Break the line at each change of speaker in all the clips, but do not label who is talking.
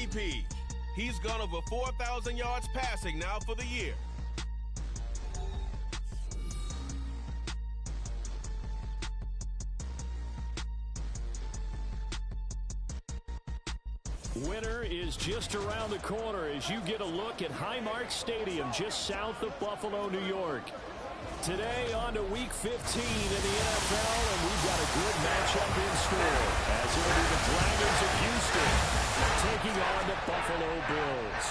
MVP. He's gone over 4,000 yards passing now for the year.
Winter is just around the corner as you get a look at Highmark Stadium just south of Buffalo, New York. Today on to Week 15 in the NFL, and we've got a good matchup in store as it will be the Dragons of Houston taking on the Buffalo Bills.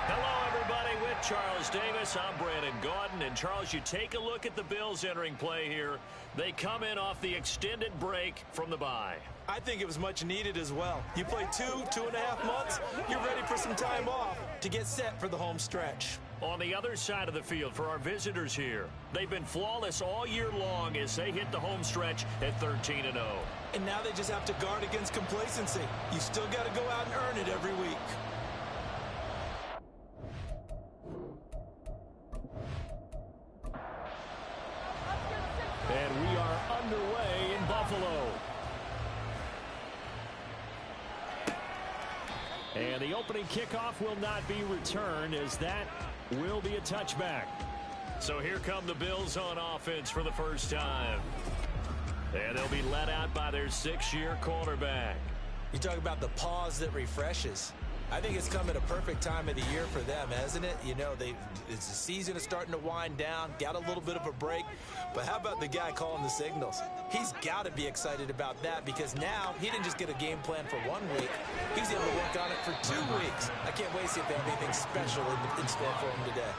Hello, everybody. With Charles Davis, I'm Brandon Gaudin. And, Charles, you take a look at the Bills entering play here. They come in off the extended break from the bye.
I think it was much needed as well. You play 2.5 months, you're ready for some time off to get set for the home stretch.
On the other side of the field for our visitors here, they've been flawless all year long as they hit the home stretch at 13-0.
And now they just have to guard against complacency. You still got to go out and earn it every week.
And we are underway in Buffalo. And the opening kickoff will not be returned as that will be a touchback. So here come the Bills on offense for the first time. And they'll be led out by their 6-year quarterback.
You talk about the pause that refreshes. I think it's come at a perfect time of the year for them, hasn't it? You know, the season is starting to wind down, got a little bit of a break. But how about the guy calling the signals? He's got to be excited about that because now he didn't just get a game plan for 1 week. He's able to work on it for 2 weeks. I can't wait to see if they have anything special in store for him today.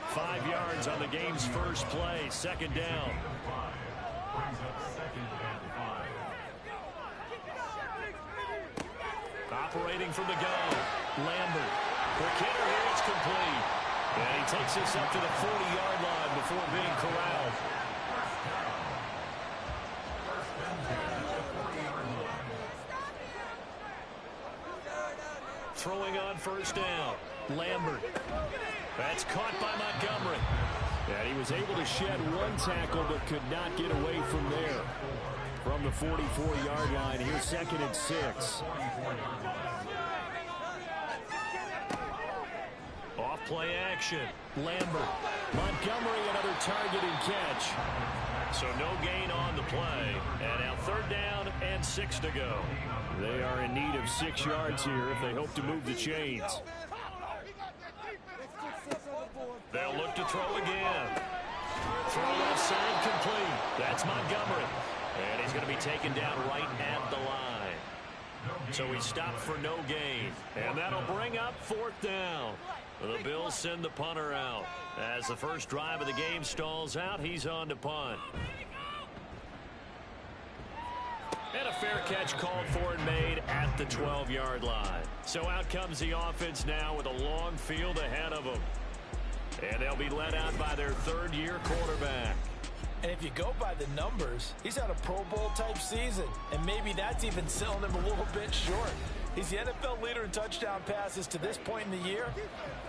5 yards on the game's first play, second down. Operating from the gun, Lambert. Quick hitter here, it's complete. And he takes us up to the 40-yard line before being corralled. Throwing on first down, Lambert. That's caught by Montgomery. And he was able to shed 1 tackle but could not get away from there. From the 44-yard line, here's 2nd and 6. Off play action. Lambert. Montgomery, another target and catch. So no gain on the play. And now 3rd down and 6 to go. They are in need of 6 yards here if they hope to move the chains. They'll look to throw again. Throw left side complete. That's Montgomery. And he's going to be taken down right at the line. So he stopped for no gain. And that'll bring up 4th down. The Bills send the punter out. As the first drive of the game stalls out, he's on to punt. And a fair catch called for and made at the 12-yard line. So out comes the offense now with a long field ahead of them. And they'll be led out by their 3rd-year quarterback.
And if you go by the numbers, he's had a Pro Bowl-type season. And maybe that's even selling him a little bit short. He's the NFL leader in touchdown passes to this point in the year.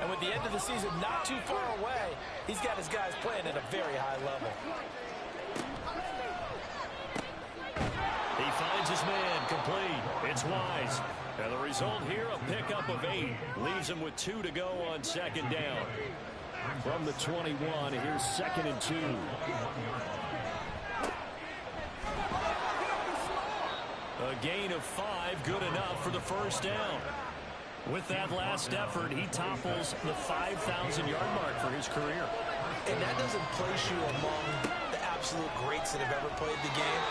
And with the end of the season not too far away, he's got his guys playing at a very high level.
He finds his man complete. It's Wise. And the result here, a pickup of 8. Leaves him with 2 to go on 2nd down. From the 21, here's 2nd and 2. A gain of 5, good enough for the first down. With that last effort, he topples the 5,000-yard mark for his career.
And that doesn't place you among the absolute greats that have ever played the game.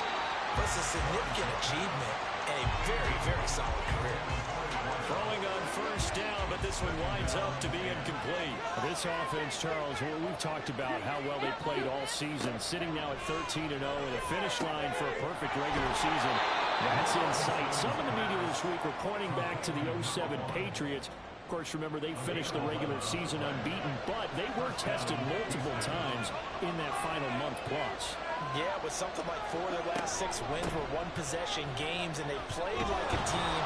But it's a significant achievement and a very, very solid career.
Throwing on first down, but this one winds up to be incomplete. This offense, Charles, we've talked about how well they played all season, sitting now at 13-0 and a finish line for a perfect regular season. That's in sight. Some of the media this week are pointing back to the 07 Patriots. Of course, remember, they finished the regular season unbeaten, but they were tested multiple times in that final month plus.
Yeah, with something like 4 of their last 6 wins were one-possession games, and they played like a team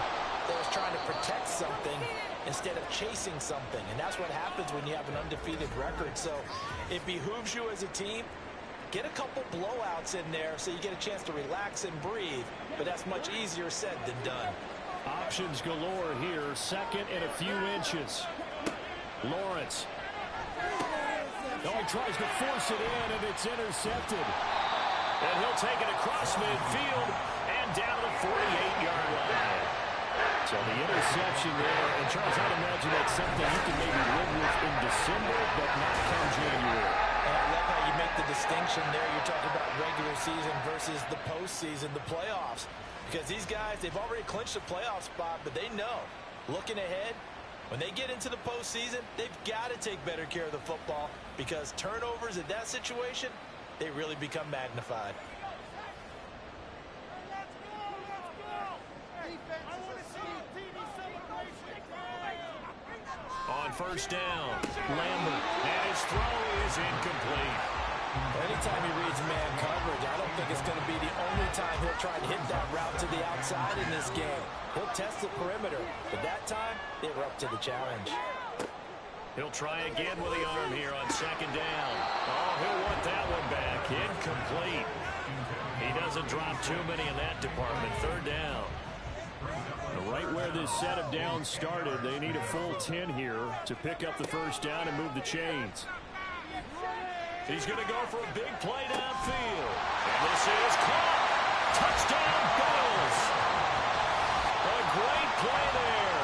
that was trying to protect something instead of chasing something. And that's what happens when you have an undefeated record. So it behooves you as a team, get a couple blowouts in there so you get a chance to relax and breathe. But that's much easier said than done.
Options galore here. Second and a few inches. Lawrence. Oh, he tries to force it in, and it's intercepted. And he'll take it across midfield and down to the 48-yard line. So the interception there. And, Charles, I'd imagine that's something you can maybe live with in December, but not come January.
And I love how you make the distinction there. You're talking about regular season versus the postseason, the playoffs. Because these guys, they've already clinched a playoff spot, but they know, looking ahead, when they get into the postseason, they've got to take better care of the football because turnovers in that situation, they really become magnified.
On first down, Lambert, and his throw is incomplete.
Anytime he reads man coverage, I don't think it's going to be the only time he'll try to hit that route to the outside in this game. He'll test the perimeter, but that time, they were up to the challenge.
He'll try again with the arm here on second down. Oh, he'll want that one back. Incomplete. He doesn't drop too many in that department. Third down. Right where this set of downs started, they need a full 10 here to pick up the first down and move the chains. He's going to go for a big play downfield. And this is caught. Touchdown, Bills. A great play there.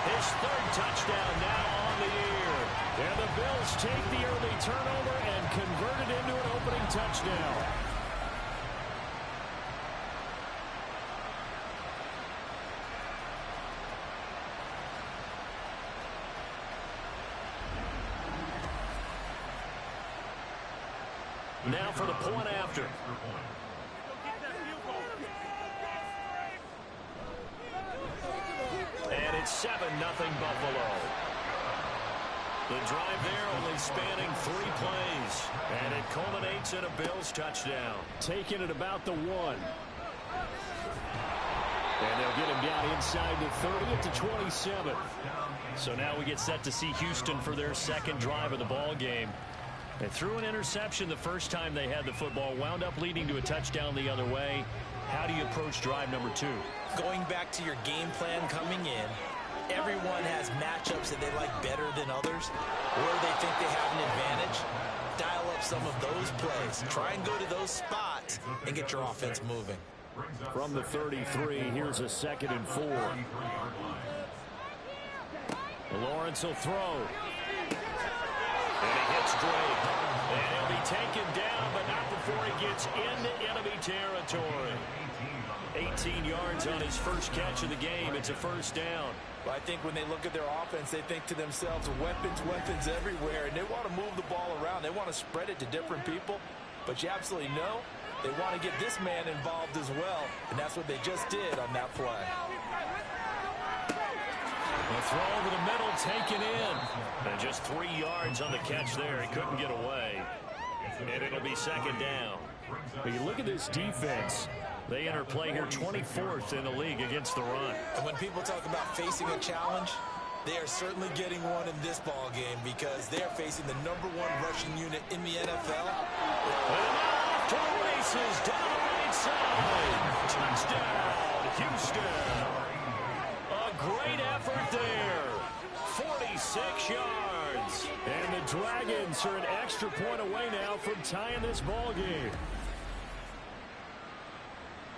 His third touchdown now on the year. And the Bills take the early turnover and convert it into an opening touchdown. Now for the point after. And it's 7-0 Buffalo. The drive there only spanning 3 plays. And it culminates in a Bills touchdown. Taking it about the 1. And they'll get him down inside the 30 to 27. So now we get set to see Houston for their second drive of the ball game. They threw an interception the first time they had the football, wound up leading to a touchdown the other way. How do you approach drive number 2?
Going back to your game plan coming in, everyone has matchups that they like better than others, or they think they have an advantage. Dial up some of those plays. Try and go to those spots and get your offense moving.
From the 33, here's a 2nd and 4. Lawrence will throw. And he hits Drake. And he'll be taken down, but not before he gets into enemy territory. 18 yards on his first catch of the game. It's a first down.
Well, I think when they look at their offense, they think to themselves, weapons, weapons everywhere. And they want to move the ball around. They want to spread it to different people. But you absolutely know they want to get this man involved as well. And that's what they just did on that play.
A throw over the middle, taken in. And just 3 yards on the catch there. He couldn't get away. And it'll be second down. But you look at this defense. They enter play here 24th in the league against the run. And
when people talk about facing a challenge, they are certainly getting one in this ball game because they're facing the #1 rushing unit in the NFL.
And now off to the races down the right side. Touchdown, Houston. Great effort there. 46 yards. And the Dragons are an extra point away now from tying this ball game.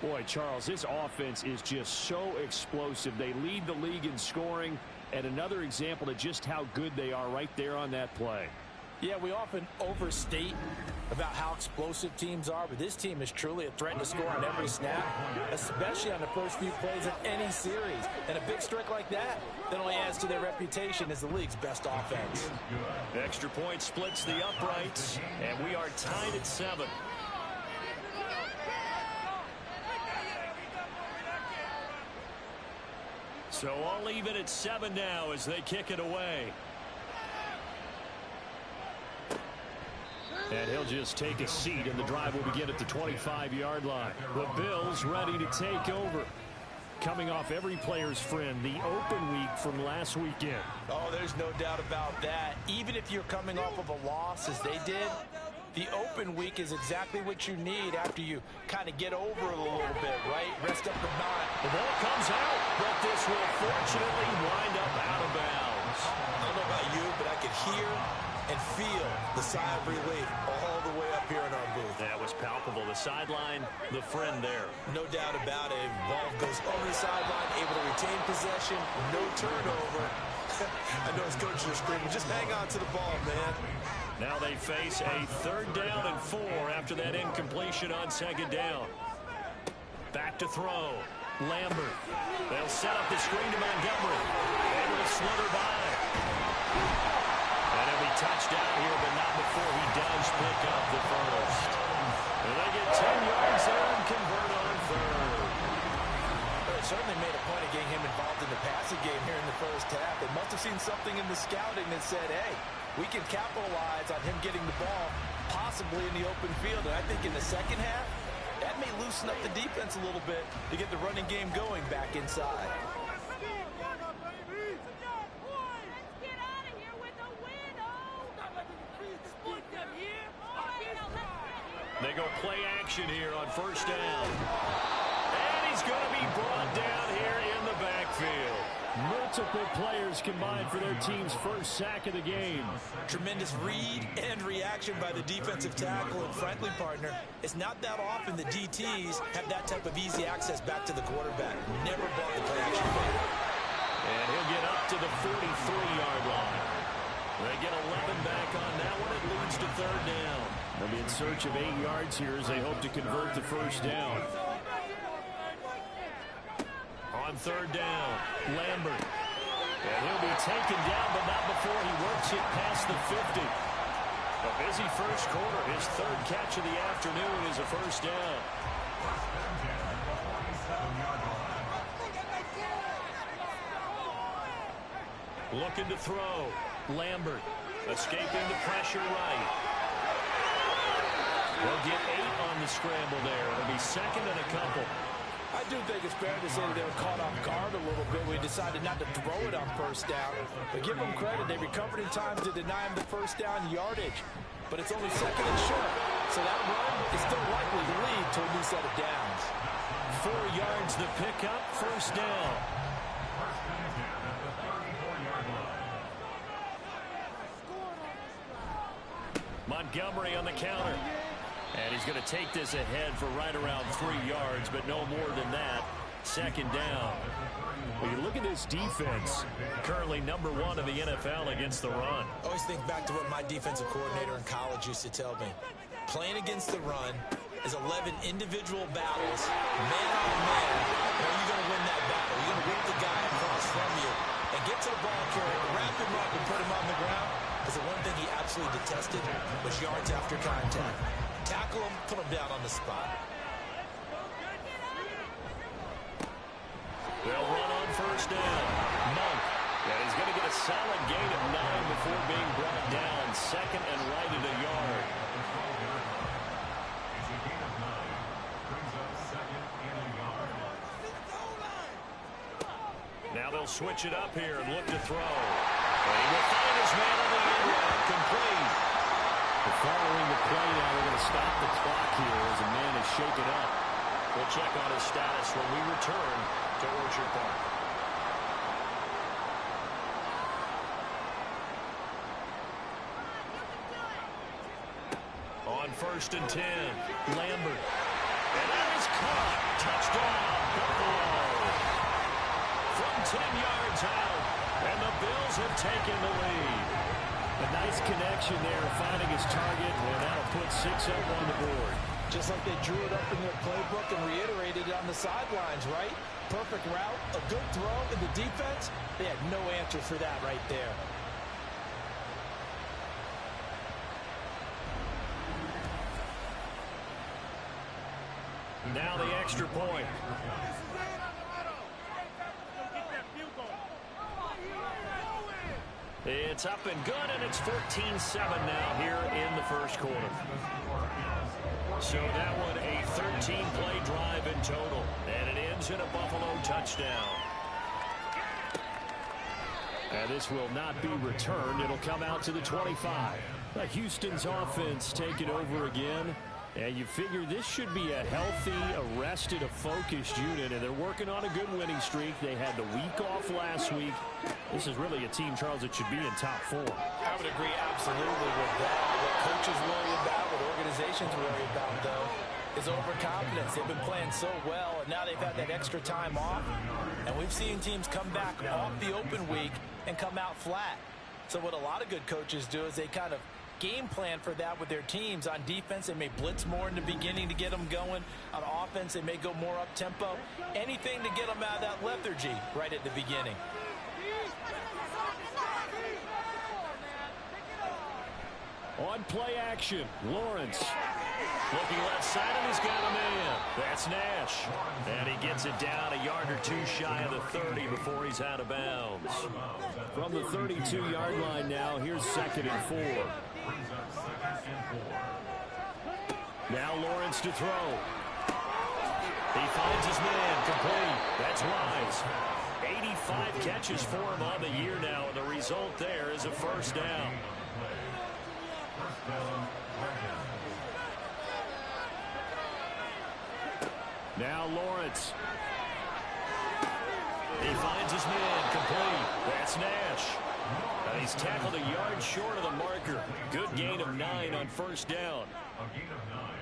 Boy, Charles, this offense is just so explosive. They lead the league in scoring, and another example of just how good they are right there on that play.
Yeah, we often overstate about how explosive teams are, but this team is truly a threat to score on every snap, especially on the first few plays of any series. And a big strike like that only adds to their reputation as the league's best offense.
Extra point splits the uprights, and we are tied at 7. So I'll leave it at 7 now as they kick it away. And he'll just take a seat, and the drive will begin at the 25-yard line. The Bills ready to take over. Coming off every player's friend, the open week from last weekend.
Oh, there's no doubt about that. Even if you're coming off of a loss as they did, the open week is exactly what you need after you kind of get over it a little bit, right? Rest up the knot.
The ball comes out, but this unfortunately wind up out of bounds.
I don't know about you, but I could hear and feel the sigh of relief all the way up here in our booth.
That was palpable. The sideline, the friend there.
No doubt about it. Ball goes over the sideline, able to retain possession, no turnover. I know his coaches are screaming, just hang on to the ball, man.
Now they face a 3rd down and 4 after that incompletion on 2nd down. Back to throw. Lambert. They'll set up the screen to Montgomery. Able to slither by. And he'll be touchdown here, but not before he does pick up the first. And they get 10 yards there and convert on 3rd.
Well, it certainly made a point of getting him involved in the passing game here in the first half. They must have seen something in the scouting that said, hey, we can capitalize on him getting the ball possibly in the open field. And I think in the second half, that may loosen up the defense a little bit to get the running game going back inside.
They go play action here on 1st down. And he's going to be brought down here in the backfield. Multiple players combined for their team's first sack of the game.
Tremendous read and reaction by the defensive tackle. And frankly, partner, it's not that often the DTs have that type of easy access back to the quarterback. Never brought the play action back.
And he'll get up to the 43-yard line. They get 11 back on that one. It leads to 3rd down. They'll be in search of 8 yards here as they hope to convert the 1st down. On 3rd down, Lambert. And he'll be taken down, but not before he works it past the 50. A busy first quarter. His 3rd catch of the afternoon is a 1st down. Looking to throw. Lambert escaping the pressure right. They'll get 8 on the scramble there. It'll be 2nd and a couple.
I do think it's fair to say that they were caught off guard a little bit. We decided not to throw it on 1st down. But give them credit. They recovered in time to deny him the 1st down yardage. But it's only 2nd and short. So that run is still likely to lead to a new set of downs.
4 yards the pickup, 1st down. Montgomery on the counter. And he's going to take this ahead for right around 3 yards, but no more than that. 2nd down. Well, you look at this defense, currently number 1 in the NFL against the run.
Always think back to what my defensive coordinator in college used to tell me. Playing against the run is 11 individual battles, man on man. Are you going to win that battle? You're going to whip the guy across from you and get to the ball carrier, wrap him up and put him on the ground. Because the one thing he absolutely detested was yards after contact. Tackle him, put him down on the spot.
They'll run on 1st down. Monk. And he's going to get a solid gain of 9 before being brought down. 2nd and right at a yard. Now they'll switch it up here and look to throw. And he will find his man on the end line, complete. Following the play now, we're going to stop the clock here as a man is shaken up. We'll check on his status when we return to Orchard Park. On 1st and 10, Lambert. And that is caught. Touchdown, Buffalo. From 10 yards out, and the Bills have taken the lead. A nice connection there, finding his target, and that'll put 6 up on the board.
Just like they drew it up in their playbook and reiterated it on the sidelines, right? Perfect route, a good throw, and the defense, they had no answer for that right there.
Now the extra point. It's up and good, and it's 14-7 now here in the first quarter. So that one a 13-play drive in total, and it ends in a Buffalo touchdown. And this will not be returned. It'll come out to the 25. Houston's offense taking over again. And you figure this should be a healthy, arrested, a focused unit, and they're working on a good winning streak. They had the week off last week. This is really a team, Charles, that should be in top 4.
I would agree absolutely with that. What coaches worry about, what organizations worry about, though, is overconfidence. They've been playing so well, and now they've had that extra time off. And we've seen teams come back off the open week and come out flat. So what a lot of good coaches do is they kind of game plan for that with their teams. On defense, they may blitz more in the beginning to get them going. On offense, they may go more up-tempo. Anything to get them out of that lethargy right at the beginning.
On play action, Lawrence. Looking left side, and he's got a man. That's Nash. And he gets it down a yard or two shy of the 30 before he's out of bounds. From the 32-yard line now, here's 2nd and 4. Now Lawrence to throw. He finds his man, complete. That's Wise. 85 catches for him on the year now, and the result there is a first down. Now Lawrence. He finds his man, complete. That's Nash. And he's tackled a yard short of the marker. Good gain of 9 on first down.
A gain of 9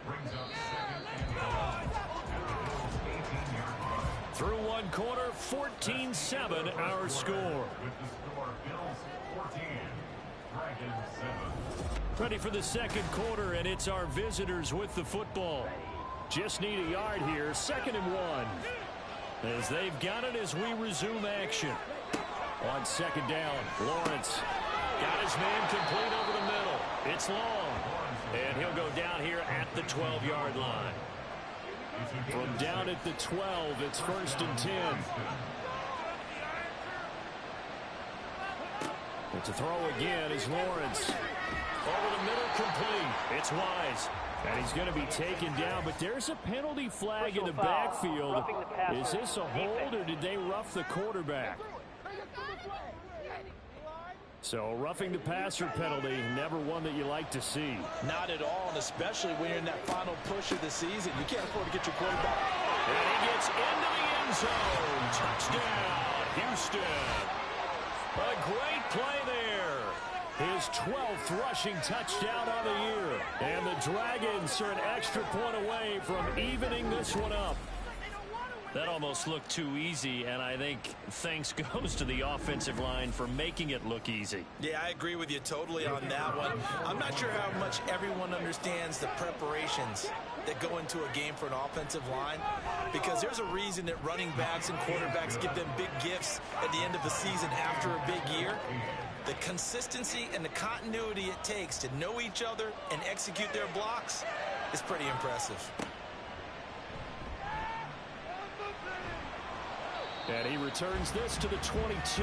brings up 2nd and 5.
Through one quarter, 14-7 our score.
With the score, Bills 14, Dragons 7.
Ready for the second quarter, and it's our visitors with the football. Just need a yard here, 2nd and 1. As they've got it as we resume action. On 2nd down, Lawrence got his man complete over the middle. It's long, and he'll go down here at the 12-yard line. From down at the 12, it's 1st and 10. And to throw again is Lawrence. Over the middle, complete. It's Wise. And he's going to be taken down, but there's a penalty flag in the backfield. Is this a hold, or did they rough the quarterback? So roughing the passer penalty, never one that you like to see.
Not at all, and especially when you're in that final push of the season. You can't afford to get your quarterback.
And he gets into the end zone. Touchdown, Houston. A great play there. His 12th rushing touchdown on the year. And the Dragons are an extra point away from evening this one up. That almost looked too easy, and I think thanks goes to the offensive line for making it look easy.
Yeah, I agree with you totally on that one. I'm not sure how much everyone understands the preparations that go into a game for an offensive line, because there's a reason that running backs and quarterbacks give them big gifts at the end of the season after a big year. The consistency and the continuity it takes to know each other and execute their blocks is pretty impressive.
And he returns this to the 22.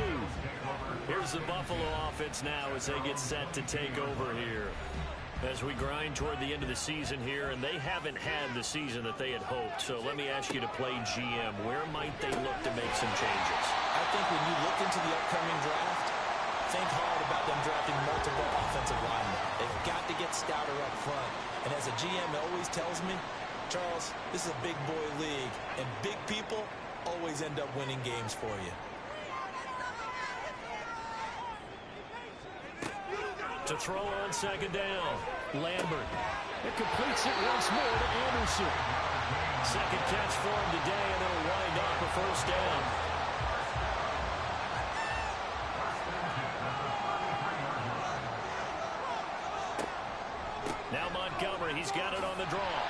Here's the Buffalo offense now as they get set to take over here. As we grind toward the end of the season here, and they haven't had the season that they had hoped. So let me ask you to play GM. Where might they look to make some changes?
I think when you look into the upcoming draft, think hard about them drafting multiple offensive linemen. They've got to get stouter up front. And as a GM always tells me, Charles, this is a big boy league, and big people always end up winning games for you.
To throw on 2nd down, Lambert. It completes it once more to Anderson. Second catch for him today, and it'll wind up a first down. Now Montgomery, he's got it on the draw.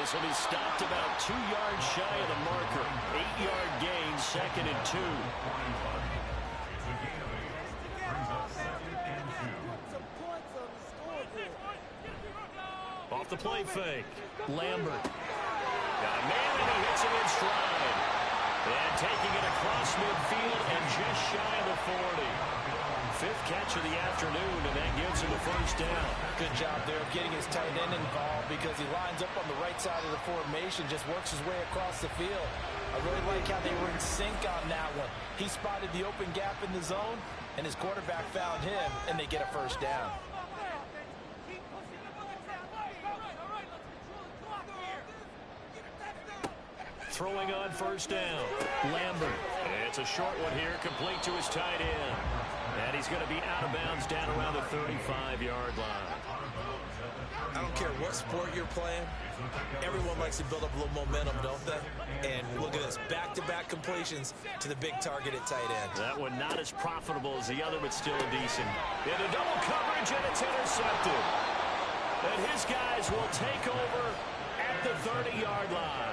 This will be stopped about 2 yards shy of the marker. 8-yard gain, 2nd and 2. Off the play fake. Lambert. Got a man, and he hits him in stride. And taking it across midfield and just shy of the 40. 5th catch of the afternoon, and that gives him a first down.
Good job there of getting his tight end involved, because he lines up on the right side of the formation, just works his way across the field. I really like how they were in sync on that one. He spotted the open gap in the zone, and his quarterback found him, and they get a first down.
throwing on first down. Lambert. It's a short one here, complete to his tight end. And he's going to be out of bounds down around the 35-yard line.
I don't care what sport you're playing. Everyone likes to build up a little momentum, don't they? And look at this, back-to-back completions to the big target at tight end.
That one not as profitable as the other, but still decent. Into double coverage, and it's intercepted. And his guys will take over at the 30-yard line.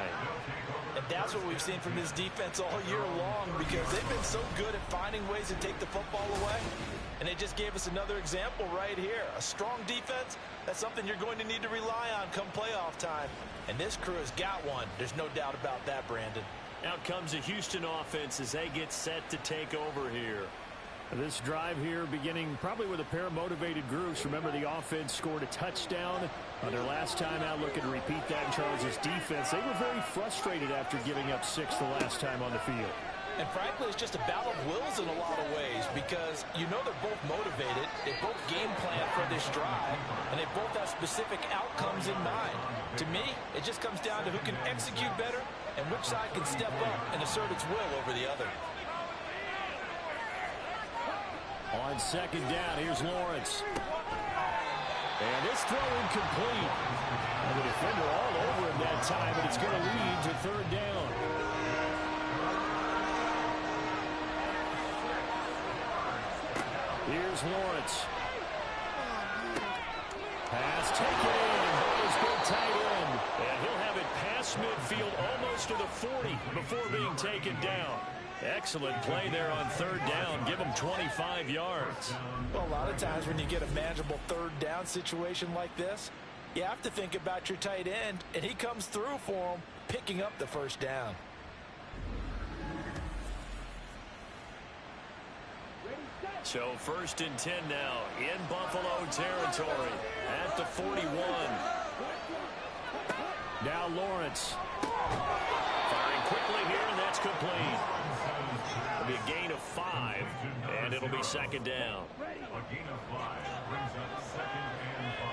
And that's what we've seen from this defense all year long, because they've been so good at finding ways to take the football away. And they just gave us another example right here. A strong defense, that's something you're going to need to rely on come playoff time. And this crew has got one. There's no doubt about that, Brandon.
Out comes a Houston offense as they get set to take over here. This drive here beginning probably with a pair of motivated groups. Remember, the offense scored a touchdown on their last time out. Looking to repeat that in Charles' defense. They were very frustrated after giving up 6 the last time on the field.
And frankly, it's just a battle of wills in a lot of ways, because you know they're both motivated, they both game plan for this drive, and they both have specific outcomes in mind. To me, it just comes down to who can execute better and which side can step up and assert its will over the other.
On second down, here's Lawrence. And this throw incomplete. And the defender all over him that time, but it's going to lead to third down. Here's Lawrence. Pass taken in. That is good tight end. And he'll have it past midfield almost to the 40 before being taken down. Excellent play there on third down. Give him 25 yards.
Well, a lot of times when you get a manageable third down situation like this, you have to think about your tight end, and he comes through for him, picking up the first down.
So first and 10 now in Buffalo territory at the 41. Now Lawrence. Firing quickly here, and that's complete. It'll be a gain of 5, and it'll be second down.
A gain of 5 brings up 2nd and 5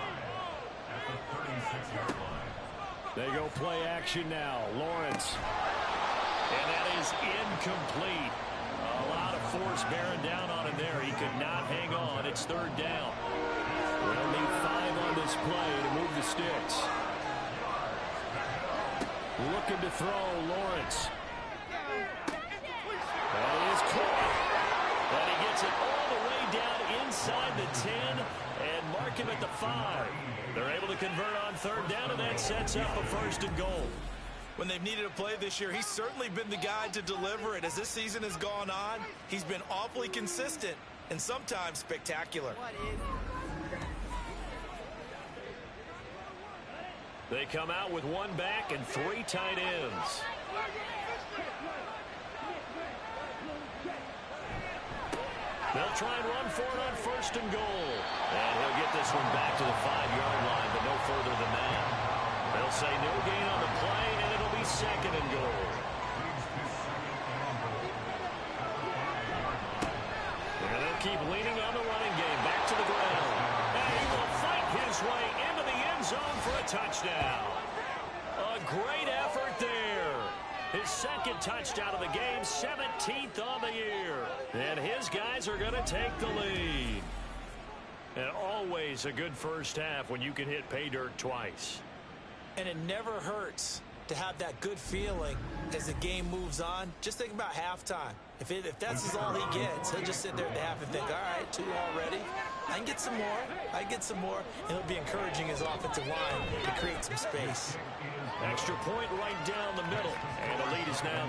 at the 36-yard line.
They go play action now. Lawrence. And that is incomplete. A lot of force bearing down on him there. He could not hang on. It's third down. We'll need 5 on this play to move the sticks. Looking to throw, Lawrence. That is caught. And he gets it all the way down inside the 10 and mark him at the 5. They're able to convert on third down, and that sets up a first and goal.
When they've needed a play this year, he's certainly been the guy to deliver it. As this season has gone on, he's been awfully consistent and sometimes spectacular.
They come out with 1 back and 3 tight ends. They'll try and run for it on first and goal. And he'll get this one back to the 5-yard line, but no further than that. They'll say no gain on the play, and it'll be second and goal. And they'll keep leaning on the running game. Back to the ground. And he will fight his way into the end zone for a touchdown. A great effort there. His second touchdown of the game, 17th on the year. And his guys are going to take the lead. And always a good first half when you can hit pay dirt twice.
And it never hurts to have that good feeling as the game moves on. Just think about halftime. If that's all he gets, he'll just sit there at the half and think, all right, 2 already. I can get some more. I can get some more. And he'll be encouraging his offensive line to create some space.
Extra point right down the middle. And the lead is now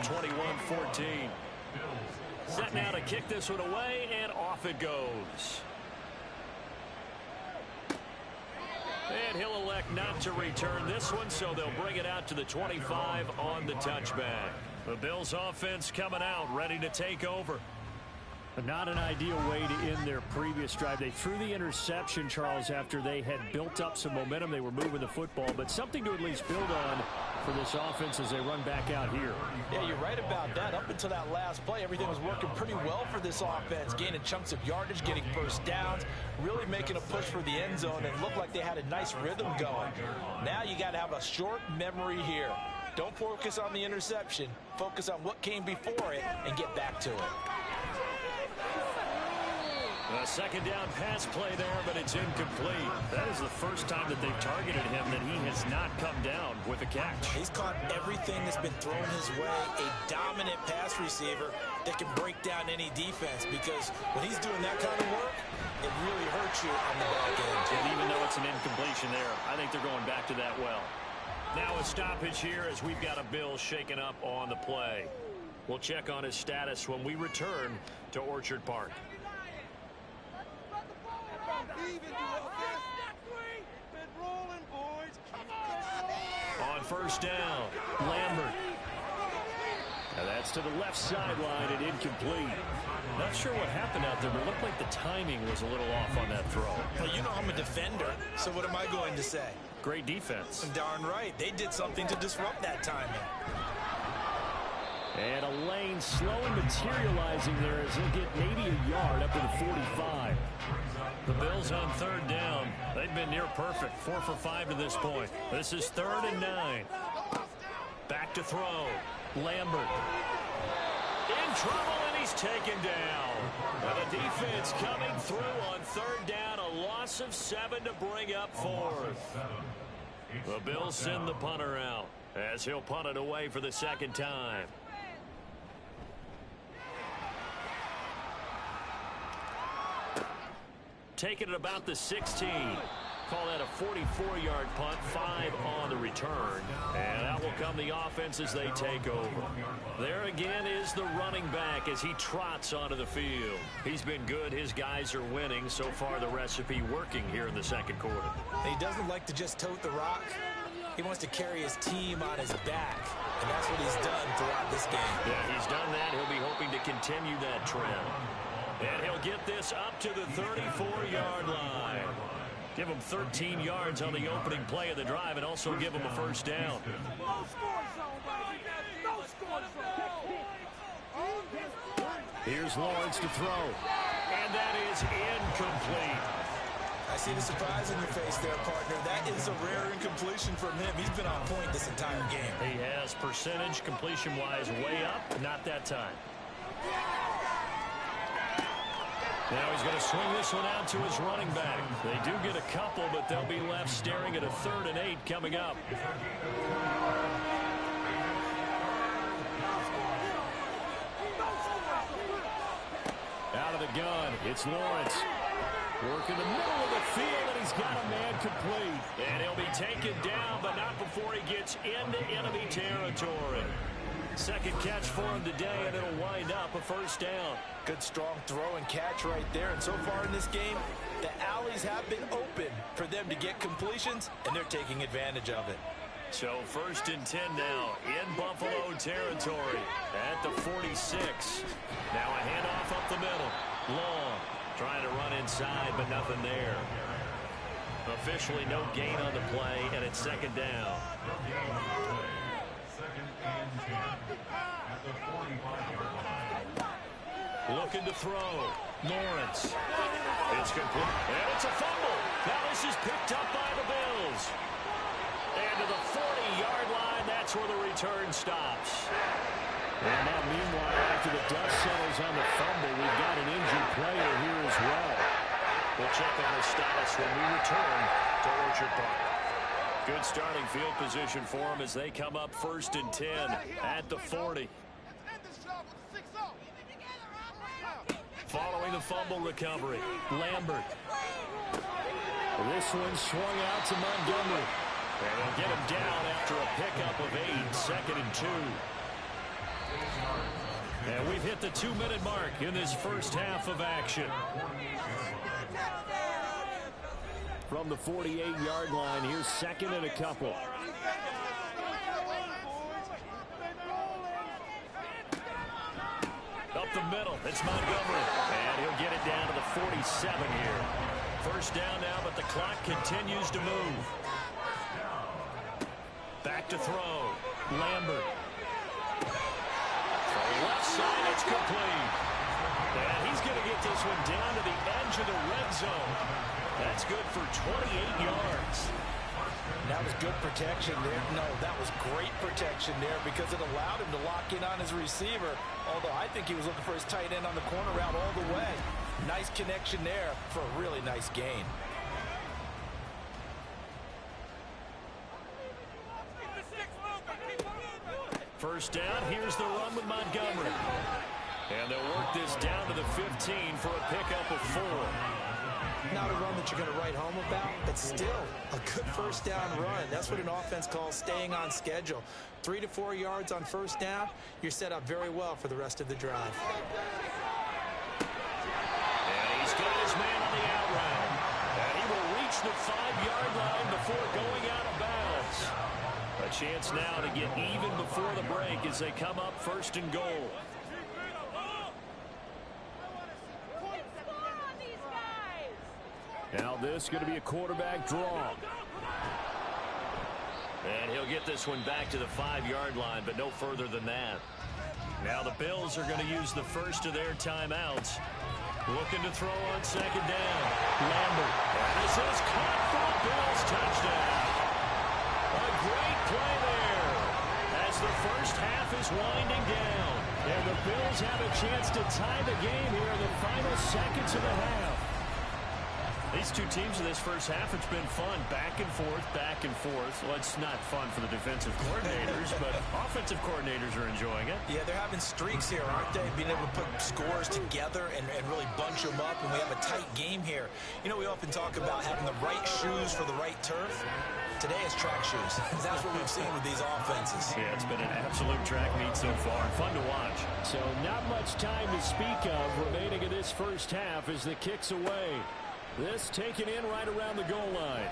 21-14. Set now to kick this one away, and off it goes. And he'll elect not to return this one, so they'll bring it out to the 25 on the touchback. The Bills offense coming out, ready to take over. Not an ideal way to end their previous drive. They threw the interception, Charles, after they had built up some momentum. They were moving the football, but something to at least build on for this offense as they run back out here.
Yeah, you're right about that. Up until that last play, everything was working pretty well for this offense, gaining chunks of yardage, getting first downs, really making a push for the end zone, and it looked like they had a nice rhythm going. Now you got to have a short memory here. Don't focus on the interception. Focus on what came before it and get back to it.
A second down pass play there, but it's incomplete. That is the first time that they've targeted him that he has not come down with a catch.
He's caught everything that's been thrown his way. A dominant pass receiver that can break down any defense, because when he's doing that kind of work, it really hurts you on the back end.
And even though it's an incompletion there, I think they're going back to that well. Now a stoppage here as we've got a Bill shaken up on the play. We'll check on his status when we return to Orchard Park. On first down, Lambert. Now that's to the left sideline and incomplete. Not sure what happened out there, but it looked like the timing was a little off on that throw.
Well, you know I'm a defender, so what am I going to say?
Great defense.
Darn right. They did something to disrupt that timing.
And a lane slowly materializing there as he'll get maybe a yard up to the 45. The Bills on third down. They've been near perfect. 4 for 5 to this point. This is 3rd and 9. Back to throw. Lambert. In trouble, and he's taken down. And the defense coming through on third down. A loss of 7 to bring up 4th. The Bills send the punter out as he'll punt it away for the second time. Taking it about the 16. Call that a 44-yard punt, 5 on the return. And out will come the offense as they take over. There again is the running back as he trots onto the field. He's been good. His guys are winning. So far, the recipe working here in the second quarter.
He doesn't like to just tote the rock. He wants to carry his team on his back. And that's what he's done throughout this game.
Yeah, he's done that. He'll be hoping to continue that trend. And he'll get this up to the 34-yard line. Give him 13 yards on the opening play of the drive and also give him a first down. Here's Lawrence to throw. And that is incomplete.
I see the surprise in your face there, partner. That is a rare incompletion from him. He's been on point this entire game.
He has percentage completion-wise way up. Not that time. Now he's going to swing this one out to his running back. They do get a couple, but they'll be left staring at a 3rd and 8 coming up. Out of the gun, it's Lawrence. Working the middle of the field, and he's got a man complete. And he'll be taken down, but not before he gets into enemy territory. Second catch for him today, and it'll wind up a first down.
Good strong throw and catch right there. And so far in this game, the alleys have been open for them to get completions, and they're taking advantage of it.
So 1st and 10 now in Buffalo territory at the 46. Now a handoff up the middle. Long trying to run inside, but nothing there. Officially no gain on the play, and it's 2nd down. Looking to throw. Lawrence. It's complete. And it's a fumble. Now this is picked up by the Bills. And to the 40-yard line, that's where the return stops. And now meanwhile, after the dust settles on the fumble, we've got an injured player here as well. We'll check on his status when we return to Orchard Park. Good starting field position for him as they come up 1st and 10 at the 40. Following the fumble recovery, Lambert. This one swung out to Montgomery. And they'll get him down after a pickup of 8, 2nd and 2. And we've hit the 2-minute mark in this first half of action. From the 48-yard line, here's 2nd and a couple. Up the middle, it's Montgomery. And he'll get it down to the 47 here. First down now, but the clock continues to move. Back to throw. Lambert. From the left side, it's complete. And he's going to get this one down to the edge of the red zone. That's good for 28 yards.
And that was good protection there. No, that was great protection there because it allowed him to lock in on his receiver. Although I think he was looking for his tight end on the corner route all the way. Nice connection there for a really nice gain.
First down, here's the run with Montgomery. And they'll work this down to the 15 for a pickup of 4.
Not a run that you're going to write home about, but still a good first down run. That's what an offense calls staying on schedule. 3 to 4 yards on first down, you're set up very well for the rest of the drive.
And he's got his man on the out route. And he will reach the 5-yard line before going out of bounds. A chance now to get even before the break as they come up first and goal. Now this is going to be a quarterback draw. And he'll get this one back to the 5-yard line, but no further than that. Now the Bills are going to use the first of their timeouts. Looking to throw on second down. Lambert. And this is caught for a Bills touchdown. A great play there as the first half is winding down. And the Bills have a chance to tie the game here in the final seconds of the half. These two teams in this first half, it's been fun. Back and forth, back and forth. Well, it's not fun for the defensive coordinators, but offensive coordinators are enjoying it.
Yeah, they're having streaks here, aren't they? Being able to put scores together and really bunch them up, and we have a tight game here. You know, we often talk about having the right shoes for the right turf. Today is track shoes. That's what we've seen with these offenses.
Yeah, it's been an absolute track meet so far. Fun to watch. So not much time to speak of remaining in this first half as the kick's away. This taken in right around the goal line.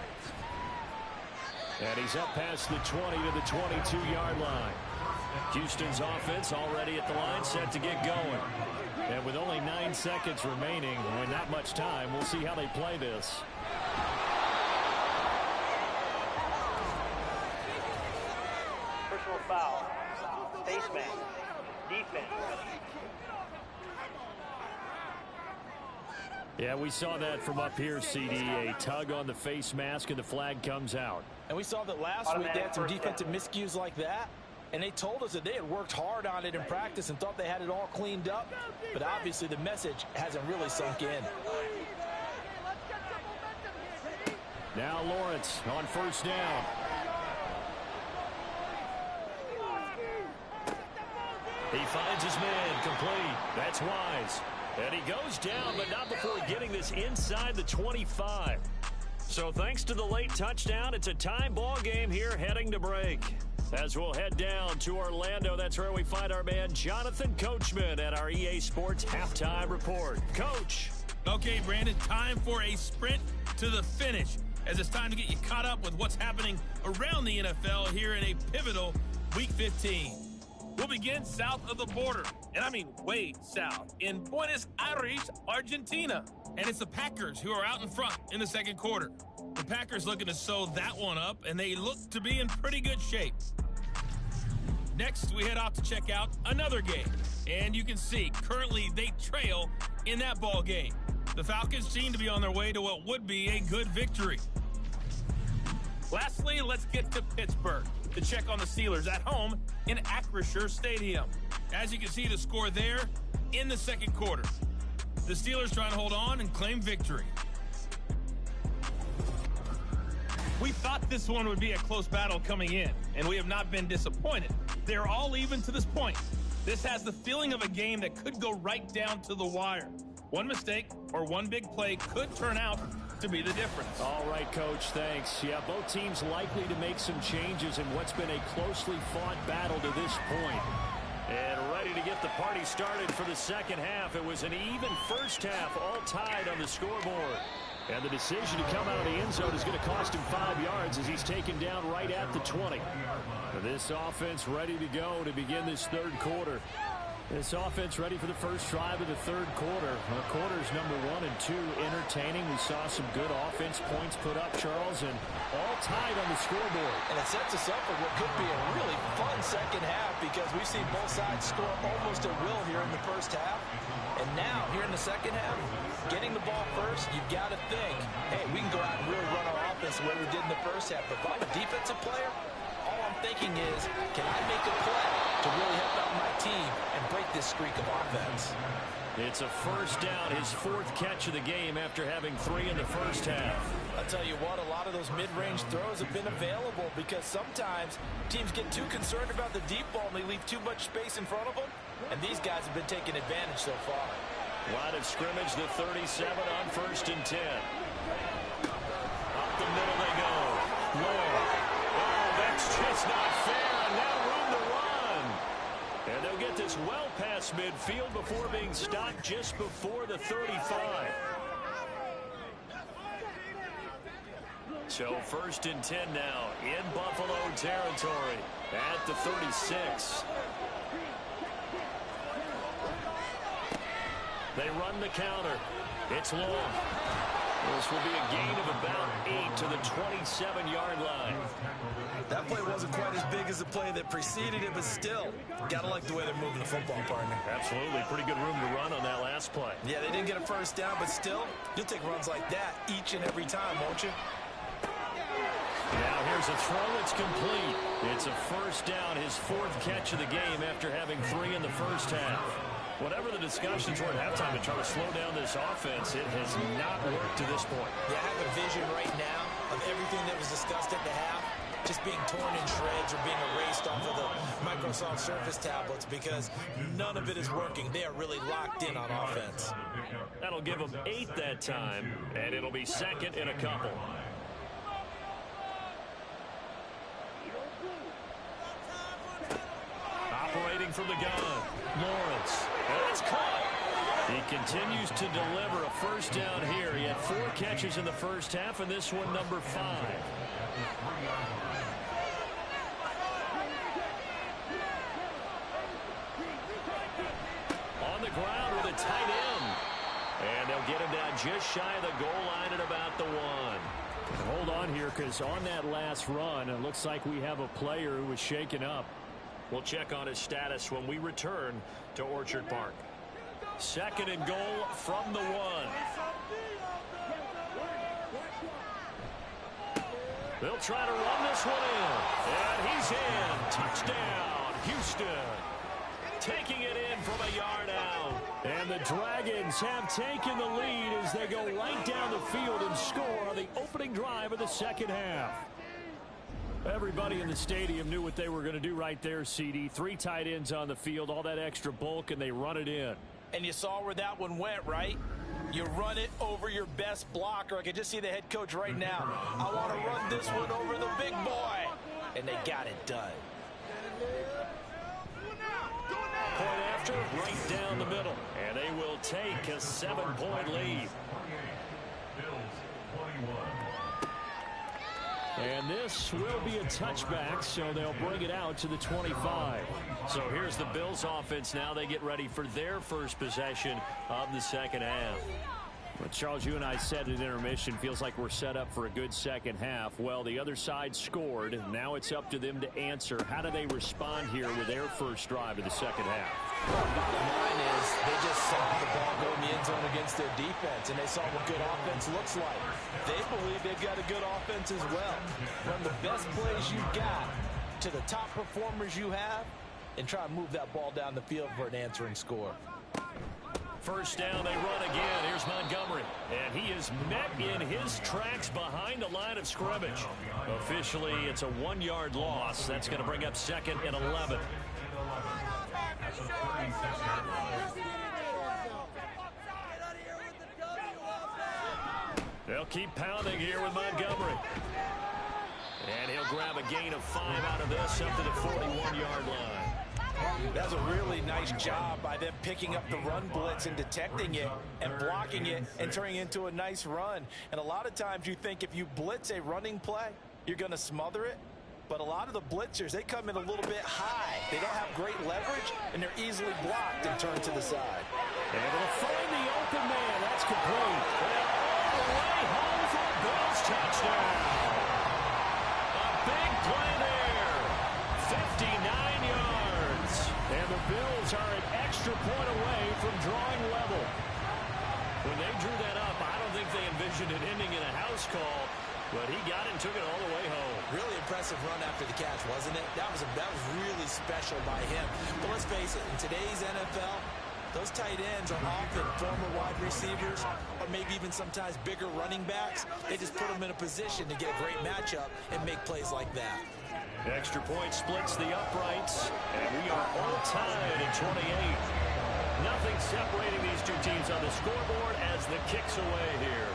And he's up past the 20 to the 22-yard line. Houston's offense already at the line, set to get going. And with only 9 seconds remaining and not much time, we'll see how they play this.
Personal foul. Face man. Defense.
Yeah, we saw that from up here, CD. A tug on the face mask, and the flag comes out.
And we saw that last week they had some defensive miscues like that. And they told us that they had worked hard on it in practice and thought they had it all cleaned up. But obviously the message hasn't really sunk in.
Now Lawrence on first down. He finds his man complete. That's Wise. And he goes down, but not before getting this inside the 25. So thanks to the late touchdown, it's a tie ball game here heading to break. As we'll head down to Orlando, that's where we find our man Jonathan Coachman at our EA Sports Halftime Report. Coach.
Okay, Brandon, time for a sprint to the finish, as it's time to get you caught up with what's happening around the NFL here in a pivotal Week 15. We'll begin south of the border, and I mean way south, in Buenos Aires, Argentina. And it's the Packers who are out in front in the second quarter. The Packers looking to sew that one up, and they look to be in pretty good shape. Next, we head off to check out another game. And you can see, currently they trail in that ball game. The Falcons seem to be on their way to what would be a good victory. Lastly, let's get to Pittsburgh to check on the Steelers at home in Acrisure Stadium. As you can see, the score there in the second quarter. The Steelers trying to hold on and claim victory. We thought this one would be a close battle coming in, and we have not been disappointed. They're all even to this point. This has the feeling of a game that could go right down to the wire. One mistake or one big play could turn out to be the difference.
All right, Coach, thanks. Yeah, both teams likely to make some changes in what's been a closely fought battle to this point. And ready to get the party started for the second half. It was an even first half, all tied on the scoreboard. And the decision to come out of the end zone is going to cost him 5 yards as he's taken down right at the 20. This offense ready to go to begin this third quarter. This offense ready for the first drive of the third quarter. Quarters number 1 and 2 entertaining. We saw some good offense points put up, Charles, and all tied on the scoreboard.
And it sets us up for what could be a really fun second half because we've seen both sides score almost at will here in the first half. And now, here in the second half, getting the ball first, you've got to think, hey, we can go out and really run our offense the way we did in the first half. But if I'm a defensive player, all I'm thinking is, can I make a play to really help out my team and break this streak of offense?
It's a first down, his 4th catch of the game after having 3 in the first half.
I'll tell you what, a lot of those mid-range throws have been available because sometimes teams get too concerned about the deep ball and they leave too much space in front of them, and these guys have been taking advantage so far.
Line of scrimmage, the 37 on 1st and 10. Up the middle they go. Lord. That's just not fair, and now room to run. And they'll get this well past midfield before being stopped just before the 35. So 1st and 10 now in Buffalo territory at the 36. They run the counter. It's long. This will be a gain of about 8 to the 27-yard line.
That play wasn't quite as big as the play that preceded it, but still, got to like the way they're moving the football, partner.
Absolutely. Pretty good room to run on that last play.
Yeah, they didn't get a first down, but still, you'll take runs like that each and every time, won't you?
Now here's a throw that's complete. It's a first down, his 4th catch of the game after having 3 in the first half. Whatever the discussions were at halftime to try to slow down this offense, it has not worked to this point.
Yeah, I have a vision right now of everything that was discussed at the half just being torn in shreds or being erased off of the Microsoft Surface tablets because none of it is working. They are really locked in on offense.
That'll give them 8 that time, and it'll be 2nd and a couple. Operating from the gun, Lawrence. And it's caught. He continues to deliver a first down here. He had 4 catches in the first half, and this one number 5. On the ground with a tight end. And they'll get him down just shy of the goal line at about the 1. Hold on here, because on that last run, it looks like we have a player who was shaken up. We'll check on his status when we return to Orchard Park. 2nd and goal from the 1. They'll try to run this one in. And he's in. Touchdown, Houston. Taking it in from a yard out. And the Dragons have taken the lead as they go right down the field and score on the opening drive of the second half. Everybody in the stadium knew what they were going to do right there, CD. 3 tight ends on the field, all that extra bulk, and they run it in.
And you saw where that one went, right? You run it over your best blocker. I can just see the head coach right now. I want to run this one over the big boy. And they got it done.
Point after, right down the middle. And they will take a 7-point lead. And this will be a touchback, so they'll bring it out to the 25. So here's the Bills offense now. They get ready for their first possession of the second half. Well, Charles, you and I said at intermission, feels like we're set up for a good second half. Well, the other side scored. Now it's up to them to answer. How do they respond here with their first drive of the second half?
Well, bottom line is they just saw the ball go in the end zone against their defense, and they saw what good offense looks like. They believe they've got a good offense as well. Run the best plays you've got to the top performers you have and try to move that ball down the field for an answering score.
First down, they run again. Here's Montgomery. And he is met in his tracks behind the line of scrimmage. Officially, it's a 1-yard loss. That's going to bring up 2nd and 11. They'll keep pounding here with Montgomery. And he'll grab a gain of 5 out of this up to the 41-yard line.
That's a really nice job by them picking up the run blitz and detecting it and blocking it and turning it into a nice run. And a lot of times you think if you blitz a running play, you're going to smother it. But a lot of the blitzers, they come in a little bit high. They don't have great leverage, and they're easily blocked and turned to the side.
Able to find the open man. That's complete. And all the way home for a Bills touchdown. A big play there. 59 yards. And the Bills are an extra point away from drawing level. When they drew that up, I don't think they envisioned it ending in a house call, but he got it and took it all the way home.
Really impressive run after the catch, wasn't it? That was really special by him. But let's face it, in today's NFL, those tight ends are often former wide receivers or maybe even sometimes bigger running backs. They just put them in a position to get a great matchup and make plays like that.
Extra point splits the uprights, and we are all tied at 28. Nothing separating these two teams on the scoreboard as the kick's away here.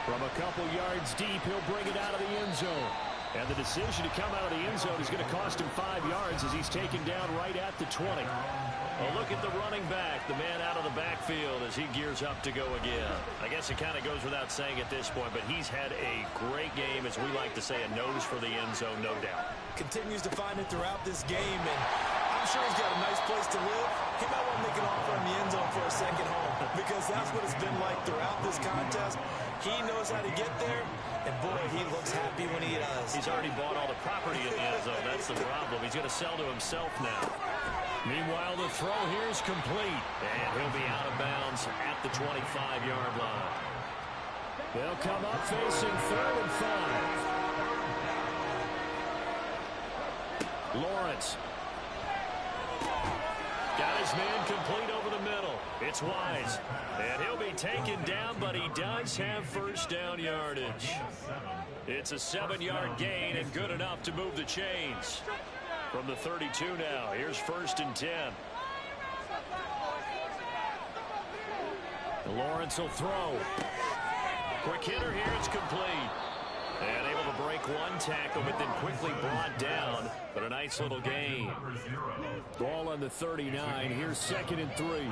From a couple yards deep, he'll bring it out of the end zone. And the decision to come out of the end zone is going to cost him 5 yards as he's taken down right at the 20. A look at the running back, the man out of the backfield as he gears up to go again. I guess it kind of goes without saying at this point, but he's had a great game, as we like to say, a nose for the end zone, no doubt.
Continues to find it throughout this game, and I'm sure he's got a nice place to live. He might want to make an offer in the end zone for a second home, because that's what it's been like throughout this contest. He knows how to get there, and boy, he looks happy when he does.
He's already bought all the property in the end zone. That's the problem. He's going to sell to himself now. Meanwhile, the throw here is complete, and he'll be out of bounds at the 25-yard line. They'll come up facing 3rd and 5. Lawrence. Got his man complete over the middle. It's Wise. And he'll be taken down, but he does have first down yardage. It's a 7-yard gain and good enough to move the chains. From the 32 now, here's 1st and 10. Lawrence will throw. Quick hitter here, it's complete. And able to break one tackle, but then quickly brought down. But a nice little gain. Ball on the 39. Here's 2nd and 3.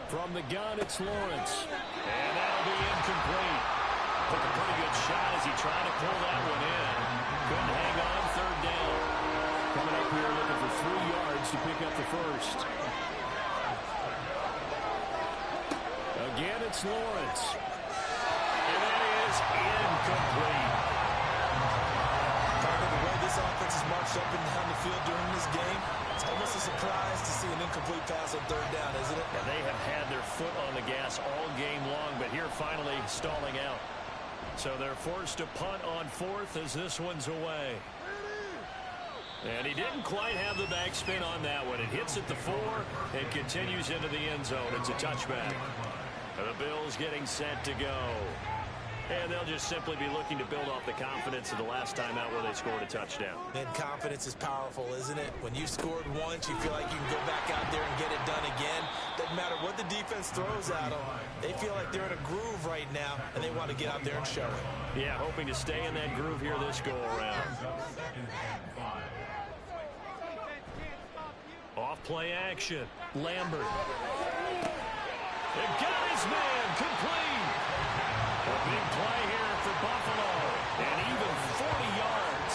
From the gun, it's Lawrence. And that'll be incomplete. Took a pretty good shot as he tried to pull that one in. Couldn't hang on, 3rd down. Coming up here looking for 3 yards to pick up the first. Again, it's Lawrence. And that is incomplete.
Part of the way this offense has marched up and down the field during this game, it's almost a surprise to see an incomplete pass on 3rd down, isn't it?
And they have had their foot on the gas all game long, but here finally stalling out. So they're forced to punt on 4th as this one's away. And he didn't quite have the backspin on that one. It hits at the 4 and continues into the end zone. It's a touchback. And the Bills getting set to go. And they'll just simply be looking to build off the confidence of the last time out where they scored a touchdown.
And confidence is powerful, isn't it? When you scored once, you feel like you can go back out there and get it done again. Doesn't matter what the defense throws at them. They feel like they're in a groove right now, and they want to get out there and show it.
Yeah, hoping to stay in that groove here this go-around. Off-play action. Lambert. They got his man complete. A big play here for Buffalo. And even 40 yards.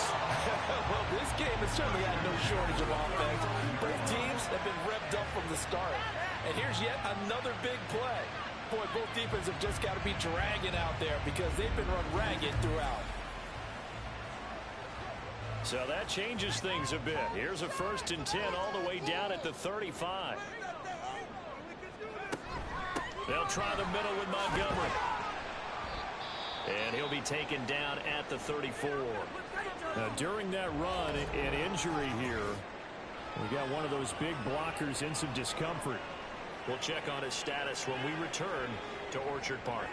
Well, this game has certainly had no shortage of offense. Both teams have been revved up from the start. And here's yet another big play. Boy, both defenses have just got to be dragging out there because they've been run ragged throughout.
So that changes things a bit. Here's a 1st and 10 all the way down at the 35. They'll try the middle with Montgomery. And he'll be taken down at the 34. Now, during that run, an injury here. We got one of those big blockers in some discomfort. We'll check on his status when we return to Orchard Park.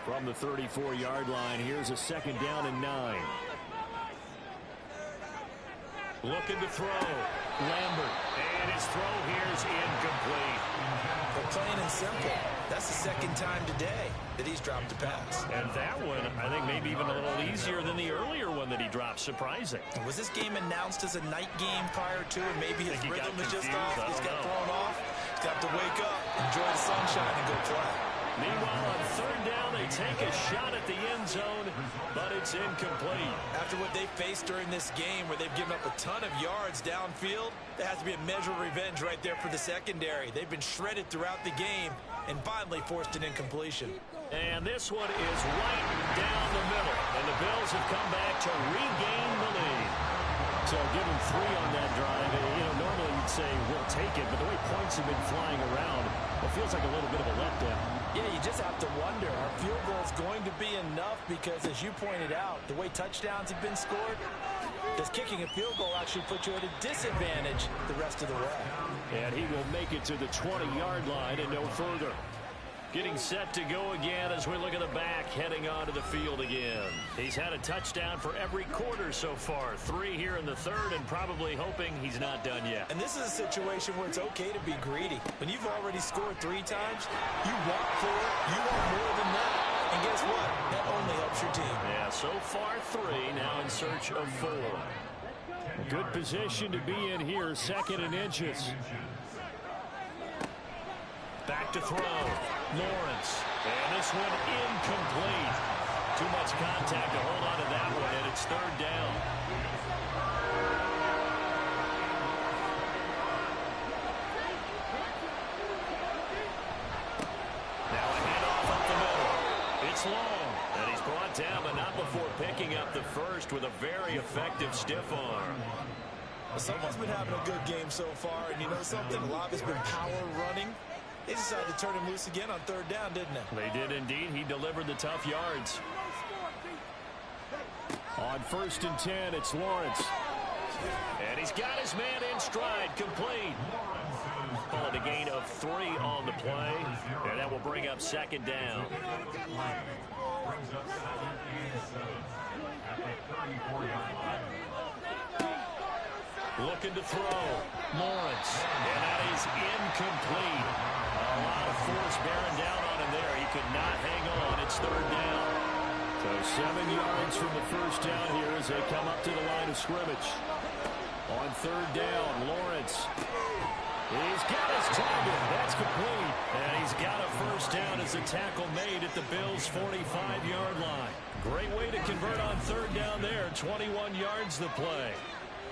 From the 34-yard line, here's a 2nd down and 9. Looking to throw. Lambert. And his throw here is incomplete.
But plain and simple, that's the 2nd time today that he's dropped a pass.
And that one, I think, maybe even a little easier than the earlier one that he dropped. Surprising.
Was this game announced as a night game prior to, and maybe his rhythm is just off?
He's
got thrown off. Got to wake up, enjoy the sunshine, and go play.
Meanwhile, on third down, they take a shot at the end zone, but it's incomplete.
After what they faced during this game where they've given up a ton of yards downfield, there has to be a measure of revenge right there for the secondary. They've been shredded throughout the game and finally forced an incompletion.
And this one is right down the middle, and the Bills have come back to regain the lead. So give them 3 on that drive. Normally you'd say we'll take it, but the way points have been flying around, it feels like a little bit of a letdown.
Yeah, you just have to wonder, are field goals going to be enough? Because as you pointed out, the way touchdowns have been scored, does kicking a field goal actually put you at a disadvantage the rest of the way?
And he will make it to the 20-yard line and no further. Getting set to go again as we look at the back, heading onto the field again. He's had a touchdown for every quarter so far. 3 here in the third, and probably hoping he's not done yet.
And this is a situation where it's okay to be greedy. When you've already scored 3 times, you want 4, you want more than that. And guess what? That only helps your team.
Yeah, so far 3, now in search of 4. A good position to be in here, 2nd and inches. Back to throw. Lawrence. And this one incomplete. Too much contact to hold on to that one, and it's 3rd down. Now a handoff up the middle. It's long. And he's brought down, but not before picking up the first with a very effective stiff arm.
Someone's been having a good game so far, and you know something? A lot of it's been power running. They decided to turn him loose again on 3rd down, didn't they?
They did indeed. He delivered the tough yards. On 1st and 10, it's Lawrence. And he's got his man in stride, complete. Call it a gain of 3 on the play, and that will bring up 2nd down.
Brings up 2nd and 7 at the 34-yard line.
Looking to throw. Lawrence. And that is incomplete. A lot of force bearing down on him there. He could not hang on. It's 3rd down. So 7 yards from the first down here as they come up to the line of scrimmage. On 3rd down, Lawrence. He's got his target. That's complete. And he's got a first down as the tackle made at the Bills' 45-yard line. Great way to convert on 3rd down there. 21 yards the play.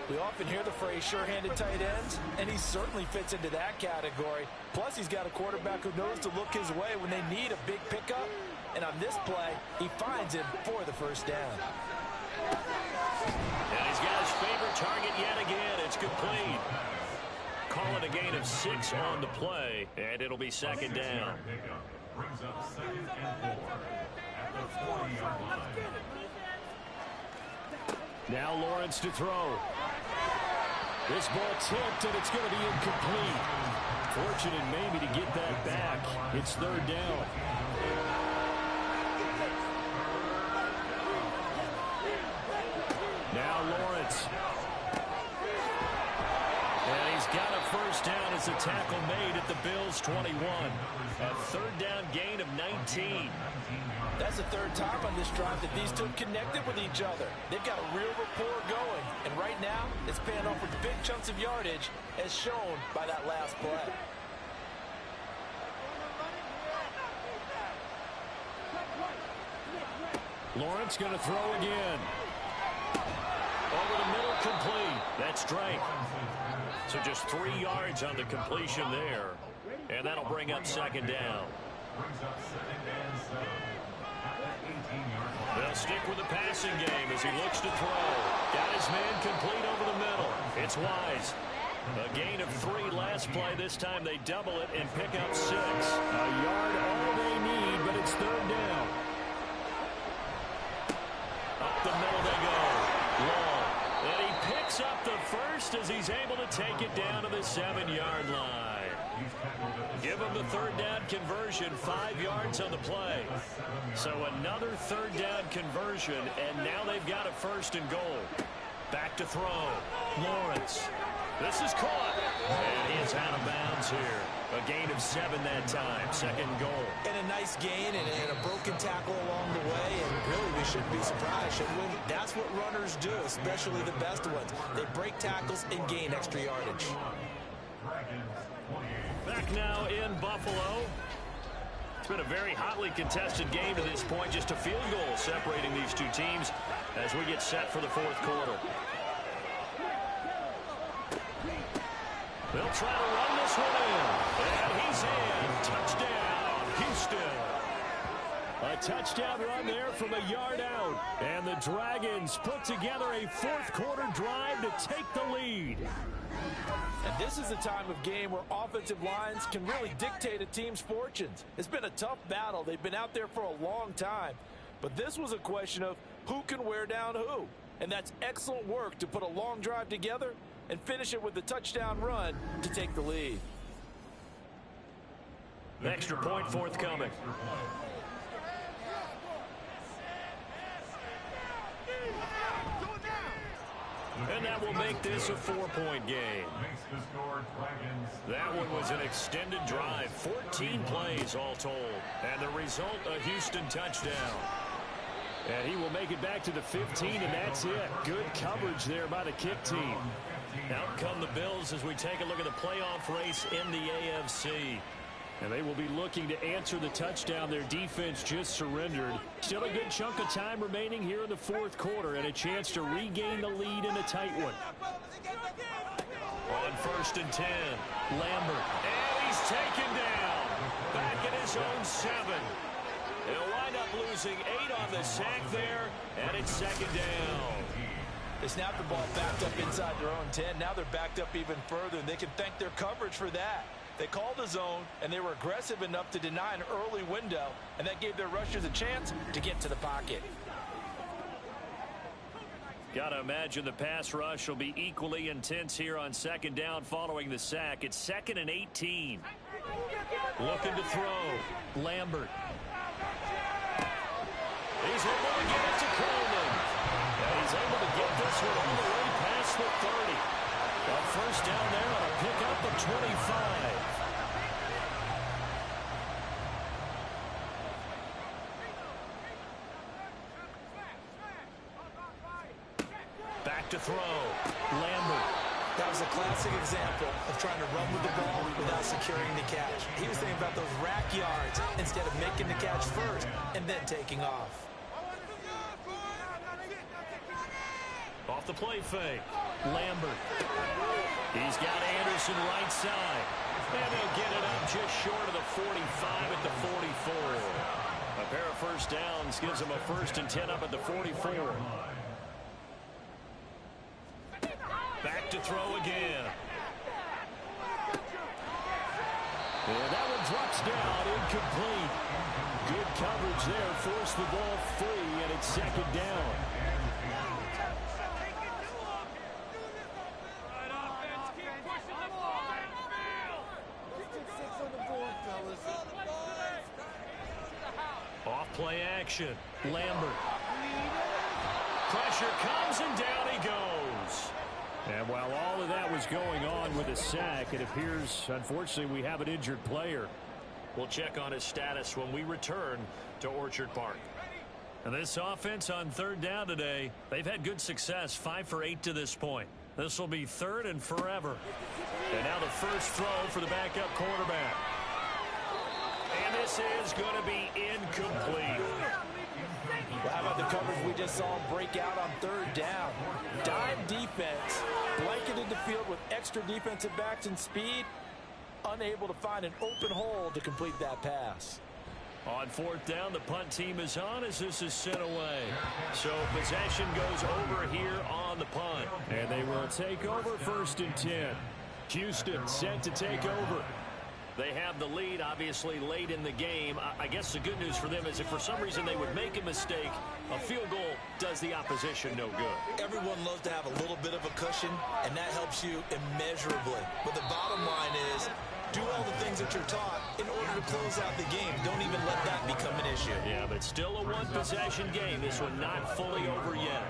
We often hear the phrase sure-handed tight ends, and he certainly fits into that category. Plus, he's got a quarterback who knows to look his way when they need a big pickup. And on this play, he finds him for the first down.
And he's got his favorite target yet again. It's complete. Call it a gain of 6 on the play, and it'll be 2nd down.
Brings up 2nd and 4 at the 40-yard line.
Now Lawrence to throw. This ball tipped, and it's going to be incomplete. Fortunate maybe to get that back. It's 3rd down. Now Lawrence. And he's got a first down as a tackle made at the Bills' 21. A 3rd down gain of 19.
That's the 3rd time on this drive that these two connected with each other. They've got a real rapport going. And right now, it's paying off with big chunks of yardage, as shown by that last play.
Lawrence going to throw again. Over the middle, complete. That's straight. So just 3 yards on the completion there. And that'll bring up 2nd down.
Brings up 2nd and 7 at the 18-yard line.
They'll stick with the passing game as he looks to throw. Got his man complete over the middle. It's Wise. A gain of 3 last play. This time they double it and pick up 6. A yard all they need, but it's 3rd down. Up the middle they go. Long. And he picks up the first as he's able to take it down to the 7-yard line. Give him the 3rd down conversion, 5 yards on the play. So another 3rd down conversion, and now they've got a 1st and goal. Back to throw. Lawrence. This is caught. And he is out of bounds here. A gain of 7 that time. 2nd goal.
And a nice gain and a broken tackle along the way. And really, we shouldn't be surprised, should we? That's what runners do, especially the best ones. They break tackles and gain extra yardage.
Back now in Buffalo. It's been a very hotly contested game to this point. Just a field goal separating these two teams as we get set for the fourth quarter. They'll try to run this one in. And he's in. Touchdown, Houston. A touchdown run there from a yard out. And the Dragons put together a fourth quarter drive to take the lead.
And this is a time of game where offensive lines can really dictate a team's fortunes. It's been a tough battle. They've been out there for a long time. But this was a question of who can wear down who. And that's excellent work to put a long drive together and finish it with a touchdown run to take the lead.
Extra point forthcoming. And that will make this a 4-point game. That one was an extended drive. 14 plays all told. And the result, a Houston touchdown. And he will make it back to the 15, and that's it. Good coverage there by the kick team. Out come the Bills as we take a look at the playoff race in the AFC. And they will be looking to answer the touchdown their defense just surrendered. Still a good chunk of time remaining here in the fourth quarter and a chance to regain the lead in a tight one. On 1st and 10, Lambert. And he's taken down. Back at his own 7. They'll wind up losing 8 on the sack there, and it's 2nd down.
They snapped the ball backed up inside their own 10. Now they're backed up even further, and they can thank their coverage for that. They called the zone, and they were aggressive enough to deny an early window, and that gave their rushers a chance to get to the pocket.
Got to imagine the pass rush will be equally intense here on 2nd down following the sack. It's 2nd and 18. Looking to throw. Lambert. He's able to get it to Coleman. And he's able to get this one all the way past the 30. A 1st down there on a pickup of 25. Back to throw. Lambert.
That was a classic example of trying to run with the ball without securing the catch. He was thinking about those rack yards instead of making the catch first and then taking off.
Off the play fake. Lambert. He's got Anderson right side. And he'll get it up just short of the 45 at the 44. A pair of 1st downs gives him a 1st and 10 up at the 44. Back to throw again. And that one drops down, incomplete. Good coverage there, forced the ball free, and it's 2nd down. Off play action. Lambert. Pressure comes and down he goes. And while all of that was going on with a sack, it appears, unfortunately, we have an injured player. We'll check on his status when we return to Orchard Park. And this offense on 3rd down today, they've had good success, 5 for 8 to this point. This will be 3rd and forever. And now the first throw for the backup quarterback. And this is going to be incomplete.
Well, how about the coverage we just saw break out on 3rd down? Dime defense, blanketed the field with extra defensive backs and speed, unable to find an open hole to complete that pass.
On 4th down, the punt team is on as this is sent away. So possession goes over here on the punt. And they will take over 1st and 10. Houston set to take over. They have the lead, obviously, late in the game. I guess the good news for them is if for some reason they would make a mistake, a field goal does the opposition no good.
Everyone loves to have a little bit of a cushion, and that helps you immeasurably. But the bottom line is, do all the things that you're taught in order to close out the game. Don't even let that become an issue.
Yeah, but still a one-possession game. This one not fully over yet.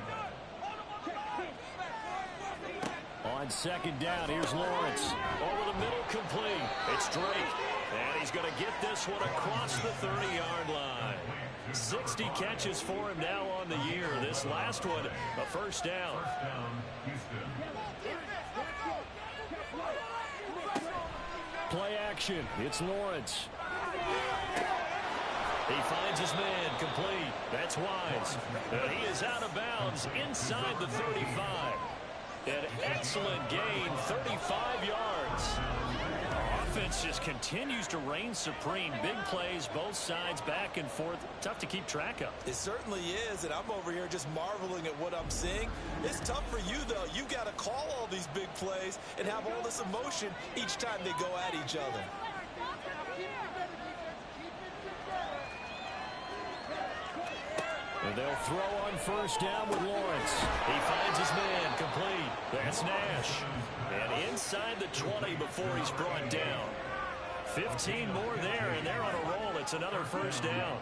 On 2nd down, here's Lawrence. Over the middle, complete. It's Drake. And he's going to get this one across the 30-yard line. 60 catches for him now on the year. This last one, a 1st down. Play action. It's Lawrence. He finds his man, complete. That's Wise. He is out of bounds inside the 35. An excellent gain, 35 yards. Offense just continues to reign supreme. Big plays, both sides, back and forth. Tough to keep track of.
It certainly is, and I'm over here just marveling at what I'm seeing. It's tough for you, though. You've got to call all these big plays and have all this emotion each time they go at each other.
And they'll throw on first down with Lawrence. He finds his man, complete. That's Nash. And inside the 20 before he's brought down. 15 more there, and they're on a roll. It's another first down.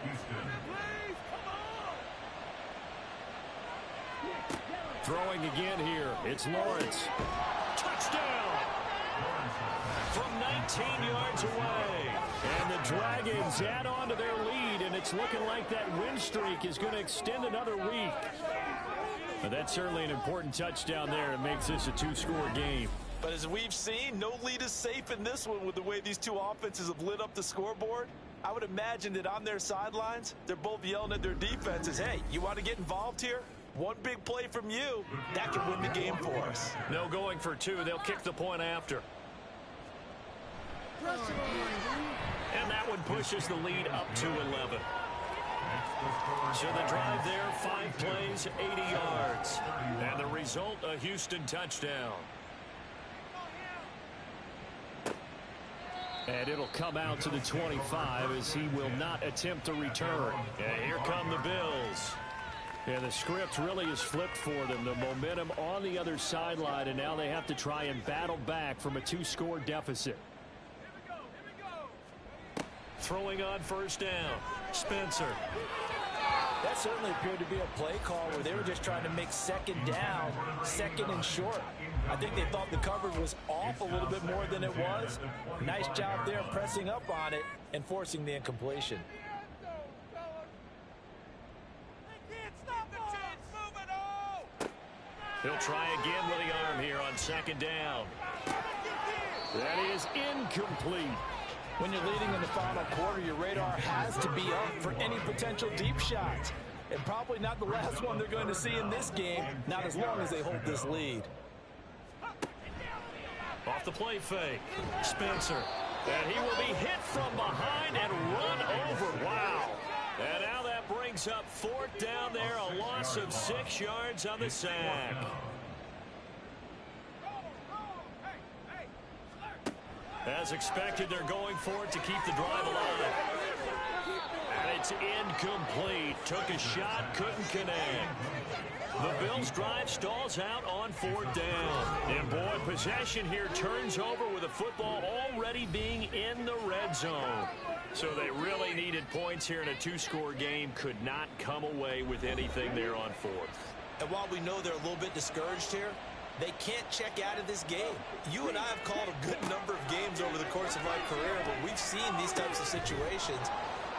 Throwing again here. It's Lawrence. Touchdown! From 19 yards away. And the Dragons add on to their lead, and it's looking like that win streak is going to extend another week. But that's certainly an important touchdown there. It makes this a two-score game.
But as we've seen, no lead is safe in this one with the way these two offenses have lit up the scoreboard. I would imagine that on their sidelines, they're both yelling at their defenses, hey, you want to get involved here? One big play from you, that could win the game for us.
No going for two. They'll kick the point after. And that one pushes the lead up to 11. So the drive there, 5 plays, 80 yards. And the result, a Houston touchdown. And it'll come out to the 25 as he will not attempt to return. And here come the Bills. And the script really is flipped for them. The momentum on the other sideline, and now they have to try and battle back from a 2-score deficit. Throwing on first down. Spencer.
That certainly appeared to be a play call where they were just trying to make second down, second and short. I think they thought the coverage was off a little bit more than it was. Nice job there pressing up on it and forcing the incompletion.
He'll try again with the arm here on second down. That is incomplete.
When you're leading in the final quarter, your radar has to be up for any potential deep shots. And probably not the last one they're going to see in this game, not as long as they hold this lead.
Off the play fake. Spencer. And he will be hit from behind and run over. Wow. And now that brings up 4th down there, a loss of 6 yards on the sack. As expected, they're going for it to keep the drive alive. And it's incomplete. Took a shot, couldn't connect. The Bills' drive stalls out on 4th down. And boy, possession here turns over with the football already being in the red zone. So they really needed points here in a 2-score game. Could not come away with anything there on 4th.
And while we know they're a little bit discouraged here, they can't check out of this game. You and I have called a good number of games over the course of our career, but we've seen these types of situations.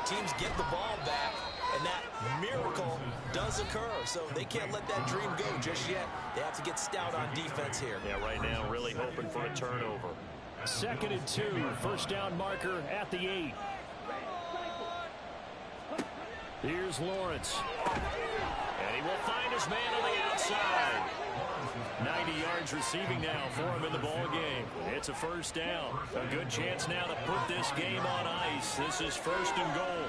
Teams get the ball back, and that miracle does occur. So they can't let that dream go just yet. They have to get stout on defense here.
Yeah, right now really hoping for a turnover. 2nd and 2, first down marker at the 8. Here's Lawrence. And he will find his man on the outside. 90 yards receiving now for him in the ball game. It's a first down. A good chance now to put this game on ice. This is 1st and goal.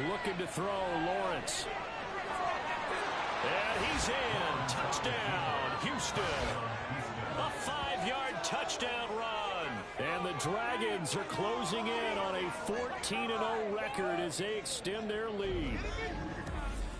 Looking to throw, Lawrence. And he's in. Touchdown, Houston. A 5-yard touchdown run. And the Dragons are closing in on a 14-0 record as they extend their lead.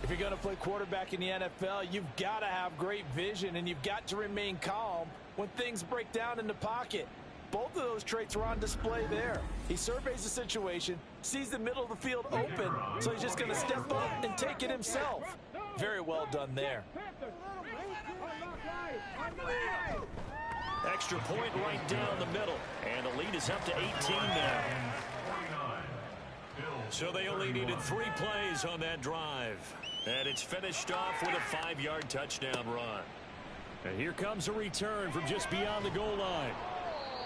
If you're going to play quarterback in the NFL, you've got to have great vision, and you've got to remain calm when things break down in the pocket. Both of those traits are on display there. He surveys the situation, sees the middle of the field open, so he's just going to step up and take it himself. Very well done there.
Extra point right down the middle, and the lead is up to 18 now. So they only needed 3 plays on that drive. And it's finished off with a 5-yard touchdown run. And here comes a return from just beyond the goal line.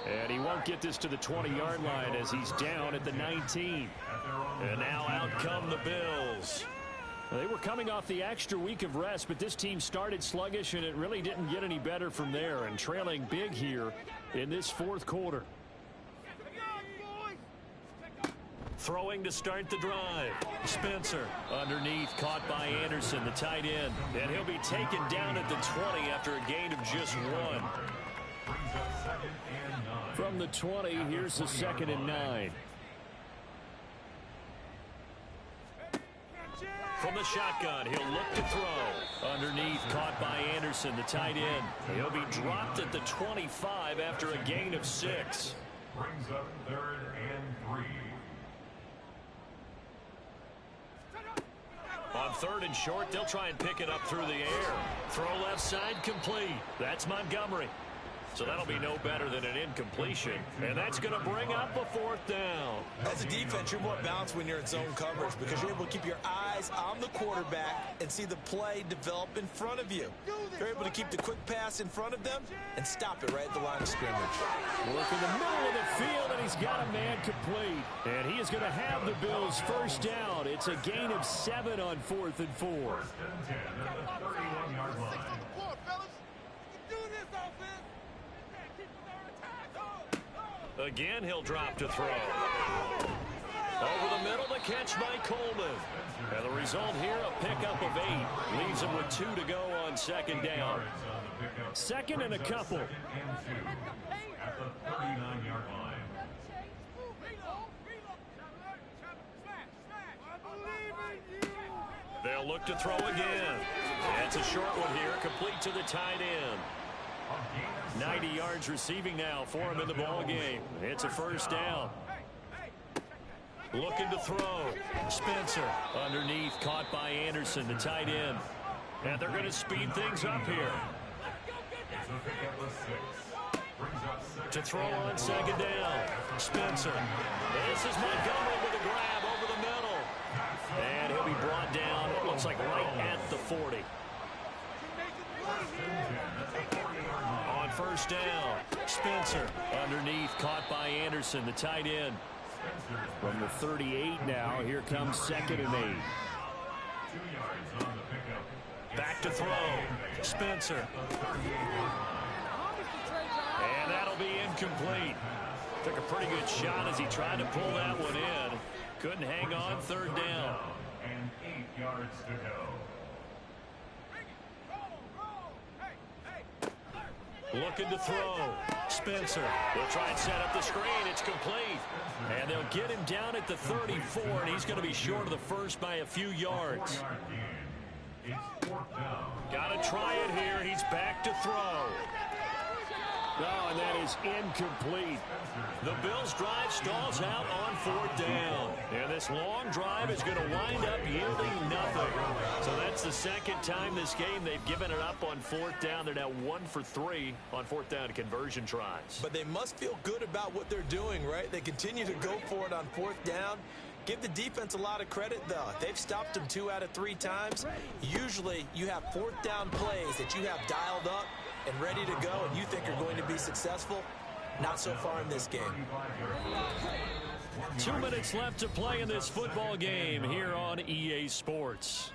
And he won't get this to the 20-yard line as he's down at the 19. And now out come the Bills. They were coming off the extra week of rest, but this team started sluggish, and it really didn't get any better from there, and trailing big here in this fourth quarter. Throwing to start the drive. Spencer underneath, caught by Anderson, the tight end. And he'll be taken down at the 20 after a gain of just 1. From the 20, here's the 2nd and 9. From the shotgun, he'll look to throw. Underneath, caught by Anderson, the tight end. He'll be dropped at the 25 after a gain of 6.
Brings up 3rd and 3.
On 3rd and short, they'll try and pick it up through the air. Throw left side, complete. That's Montgomery. So that'll be no better than an incompletion. And that's going to bring up a 4th down.
As a defense, you're more balanced when you're in zone coverage because you're able to keep your eyes on the quarterback and see the play develop in front of you. You're able to keep the quick pass in front of them and stop it right at the line of scrimmage.
Work in the middle of the field, and he's got a man complete. And he is going to have the Bills' 1st down. It's a gain of 7 on 4th and 4.
1st and 10 at the 31-yard line.
Again, he'll drop to throw. Over the middle, the catch by Coleman. And the result here, a pickup of 8. Leaves him with 2 to go on 2nd down. 2nd and a couple.
2nd and 2 at the 39-yard line.
They'll look to throw again. That's a short one here, complete to the tight end. 90 yards receiving now for him in the ball game. It's a 1st down. Looking to throw. Spencer underneath, caught by Anderson, the tight end. And they're going to speed things up here. To throw on 2nd down. Spencer. This is Montgomery with a grab over the middle. And he'll be brought down, it looks like right at the 40. On 1st down, Spencer underneath, caught by Anderson, the tight end. From the 38 now, here comes 2nd and 8.
2 yards on the pickup.
Back to throw. Spencer. And that'll be incomplete. Took a pretty good shot as he tried to pull that one in. Couldn't hang on, 3rd down.
And 8 yards to go.
Looking to throw. Spencer will try and set up the screen. It's complete. And they'll get him down at the 34, and he's going to be short of the 1st by a few yards. Got to try it here. He's back to throw. Oh, and that is incomplete. The Bills' drive stalls out on 4th down. And this long drive is going to wind up yielding nothing. So that's the 2nd time this game they've given it up on 4th down. They're now 1 for 3 on 4th down conversion tries.
But they must feel good about what they're doing, right? They continue to go for it on 4th down. Give the defense a lot of credit, though. They've stopped them 2 out of 3 times. Usually, you have 4th down plays that you have dialed up and ready to go, and you think are going to be successful. Not so far in this game.
2 minutes left to play in this football game here on EA Sports.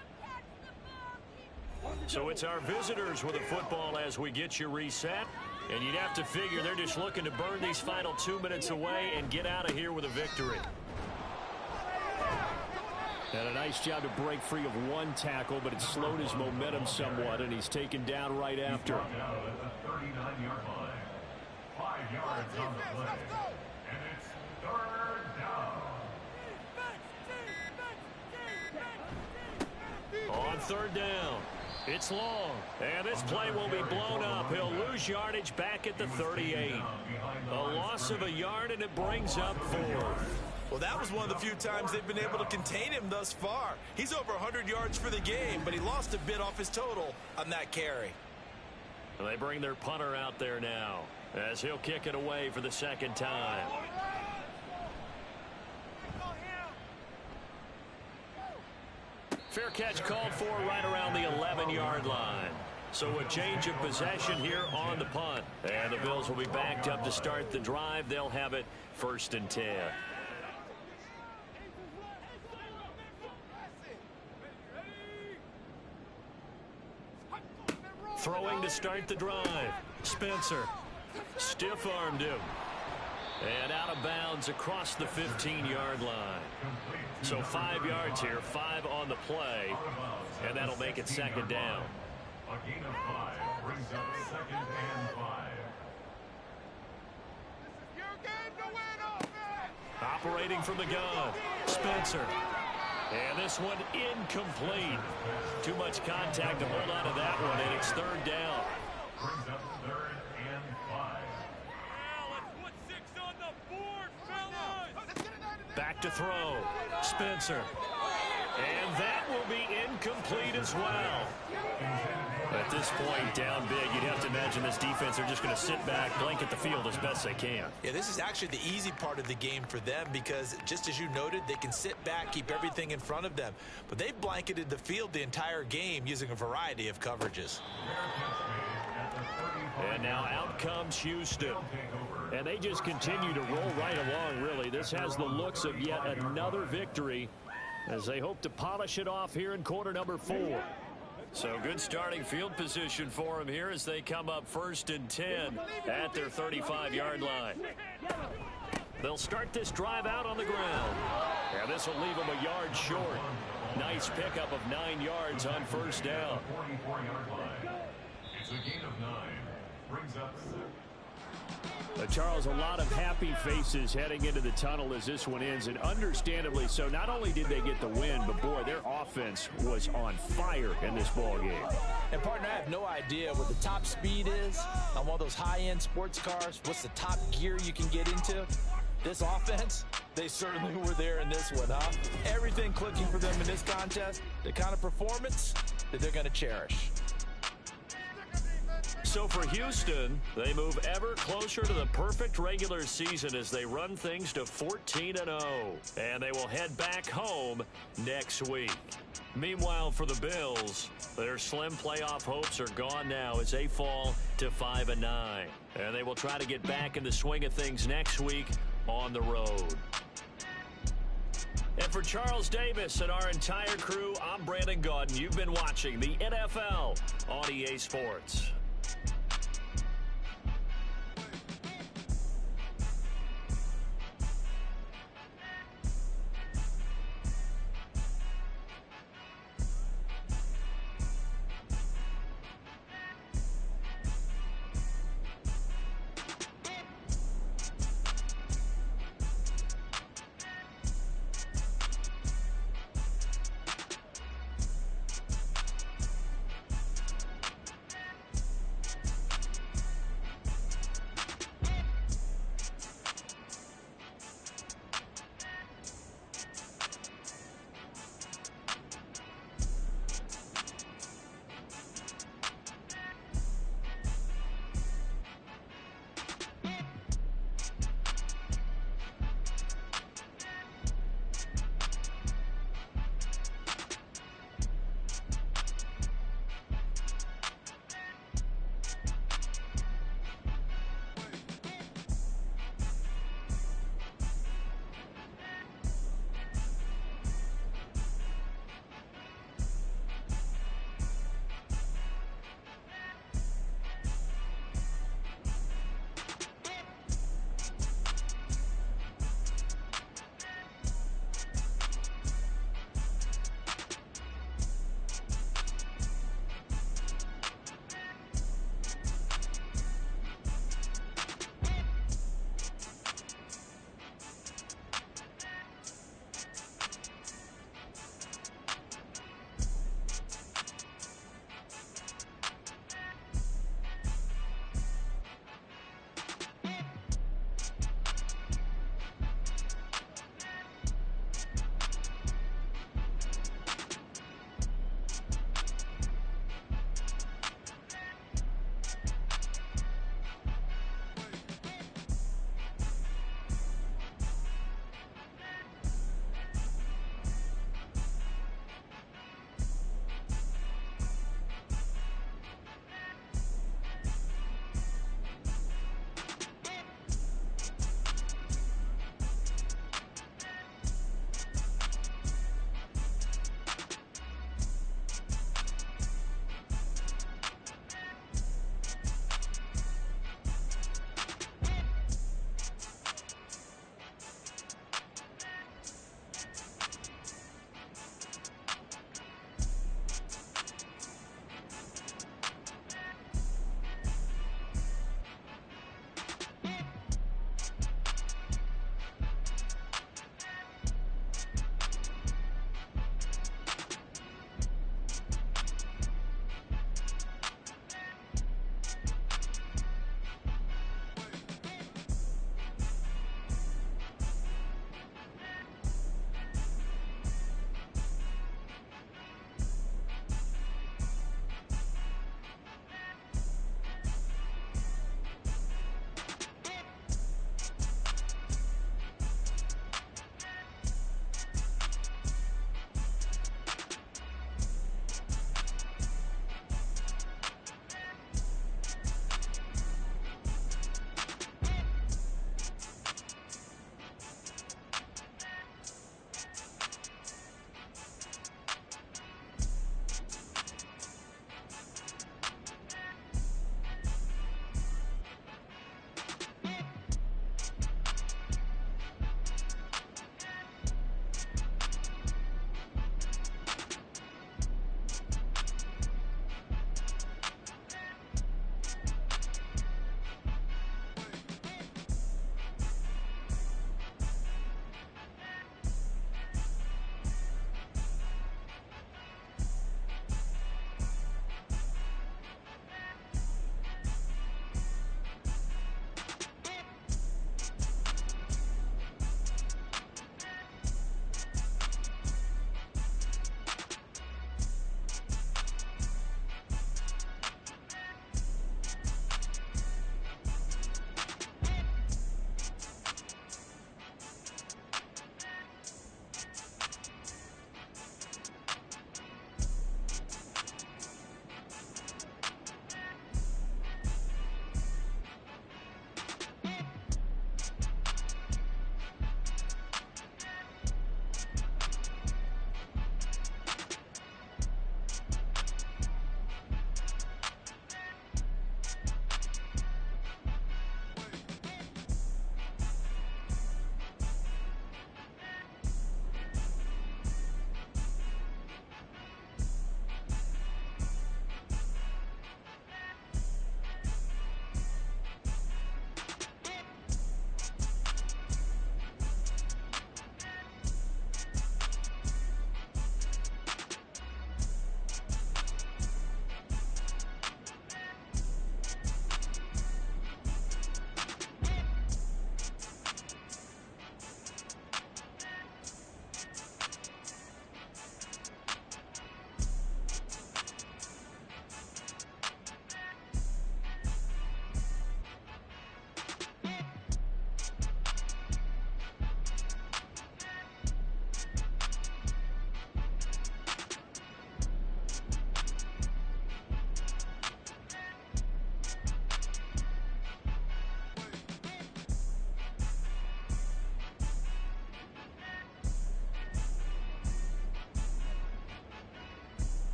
So it's our visitors with the football as we get you reset. And you'd have to figure they're just looking to burn these final 2 minutes away and get out of here with a victory. And a nice job to break free of 1 tackle, but it slowed his momentum somewhat, and he's taken down right after.
Down at the 39-yard line. 5 yards on the play. And it's 3rd down.
On 3rd down, it's long, and this play will be blown up. He'll lose yardage back at the 38. A loss of a yard, and it brings up 4.
Well, that was one of the few times they've been able to contain him thus far. He's over 100 yards for the game, but he lost a bit off his total on that carry.
And they bring their punter out there now as he'll kick it away for the 2nd time. Fair catch called for right around the 11-yard line. So a change of possession here on the punt. And the Bills will be backed up to start the drive. They'll have it 1st and 10. Throwing to start the drive. Spencer. Stiff-armed him. And out of bounds across the 15-yard line. So 5 yards here, 5 on the play. And that'll make it 2nd down.
A gain of 5 brings up 2nd and 5.
Operating from the gun. Spencer. And this one incomplete. Too much contact to hold on to that one, and it's 3rd down.
Brings up 3rd and 5.
Let's put 6 on the board, fellas.
Back to throw. Spencer. And that will be incomplete as well. At this point, down big, you'd have to imagine this defense are just going to sit back, blanket the field as best they can.
Yeah, this is actually the easy part of the game for them because, just as you noted, they can sit back, keep everything in front of them. But they've blanketed the field the entire game using a variety of coverages.
And now out comes Houston. And they just continue to roll right along, really. This has the looks of yet another victory as they hope to polish it off here in quarter number 4. So good starting field position for them here as they come up 1st and 10 at their 35-yard line. They'll start this drive out on the ground. And this will leave them a yard short. Nice pickup of 9 yards on 1st down.
44-yard line. It's a gain of 9. Brings up 6.
Charles, a lot of happy faces heading into the tunnel as this one ends, and understandably so. Not only did they get the win, but boy, their offense was on fire in this ball game.
And partner, I have no idea what the top speed is on one of those high-end sports cars. What's the top gear you can get into? This offense, they certainly were there in this one, huh? Everything clicking for them in this contest, the kind of performance that they're going to cherish.
So for Houston, they move ever closer to the perfect regular season as they run things to 14-0. And they will head back home next week. Meanwhile, for the Bills, their slim playoff hopes are gone now as they fall to 5-9. And they will try to get back in the swing of things next week on the road. And for Charles Davis and our entire crew, I'm Brandon Gaudin. You've been watching the NFL on EA Sports.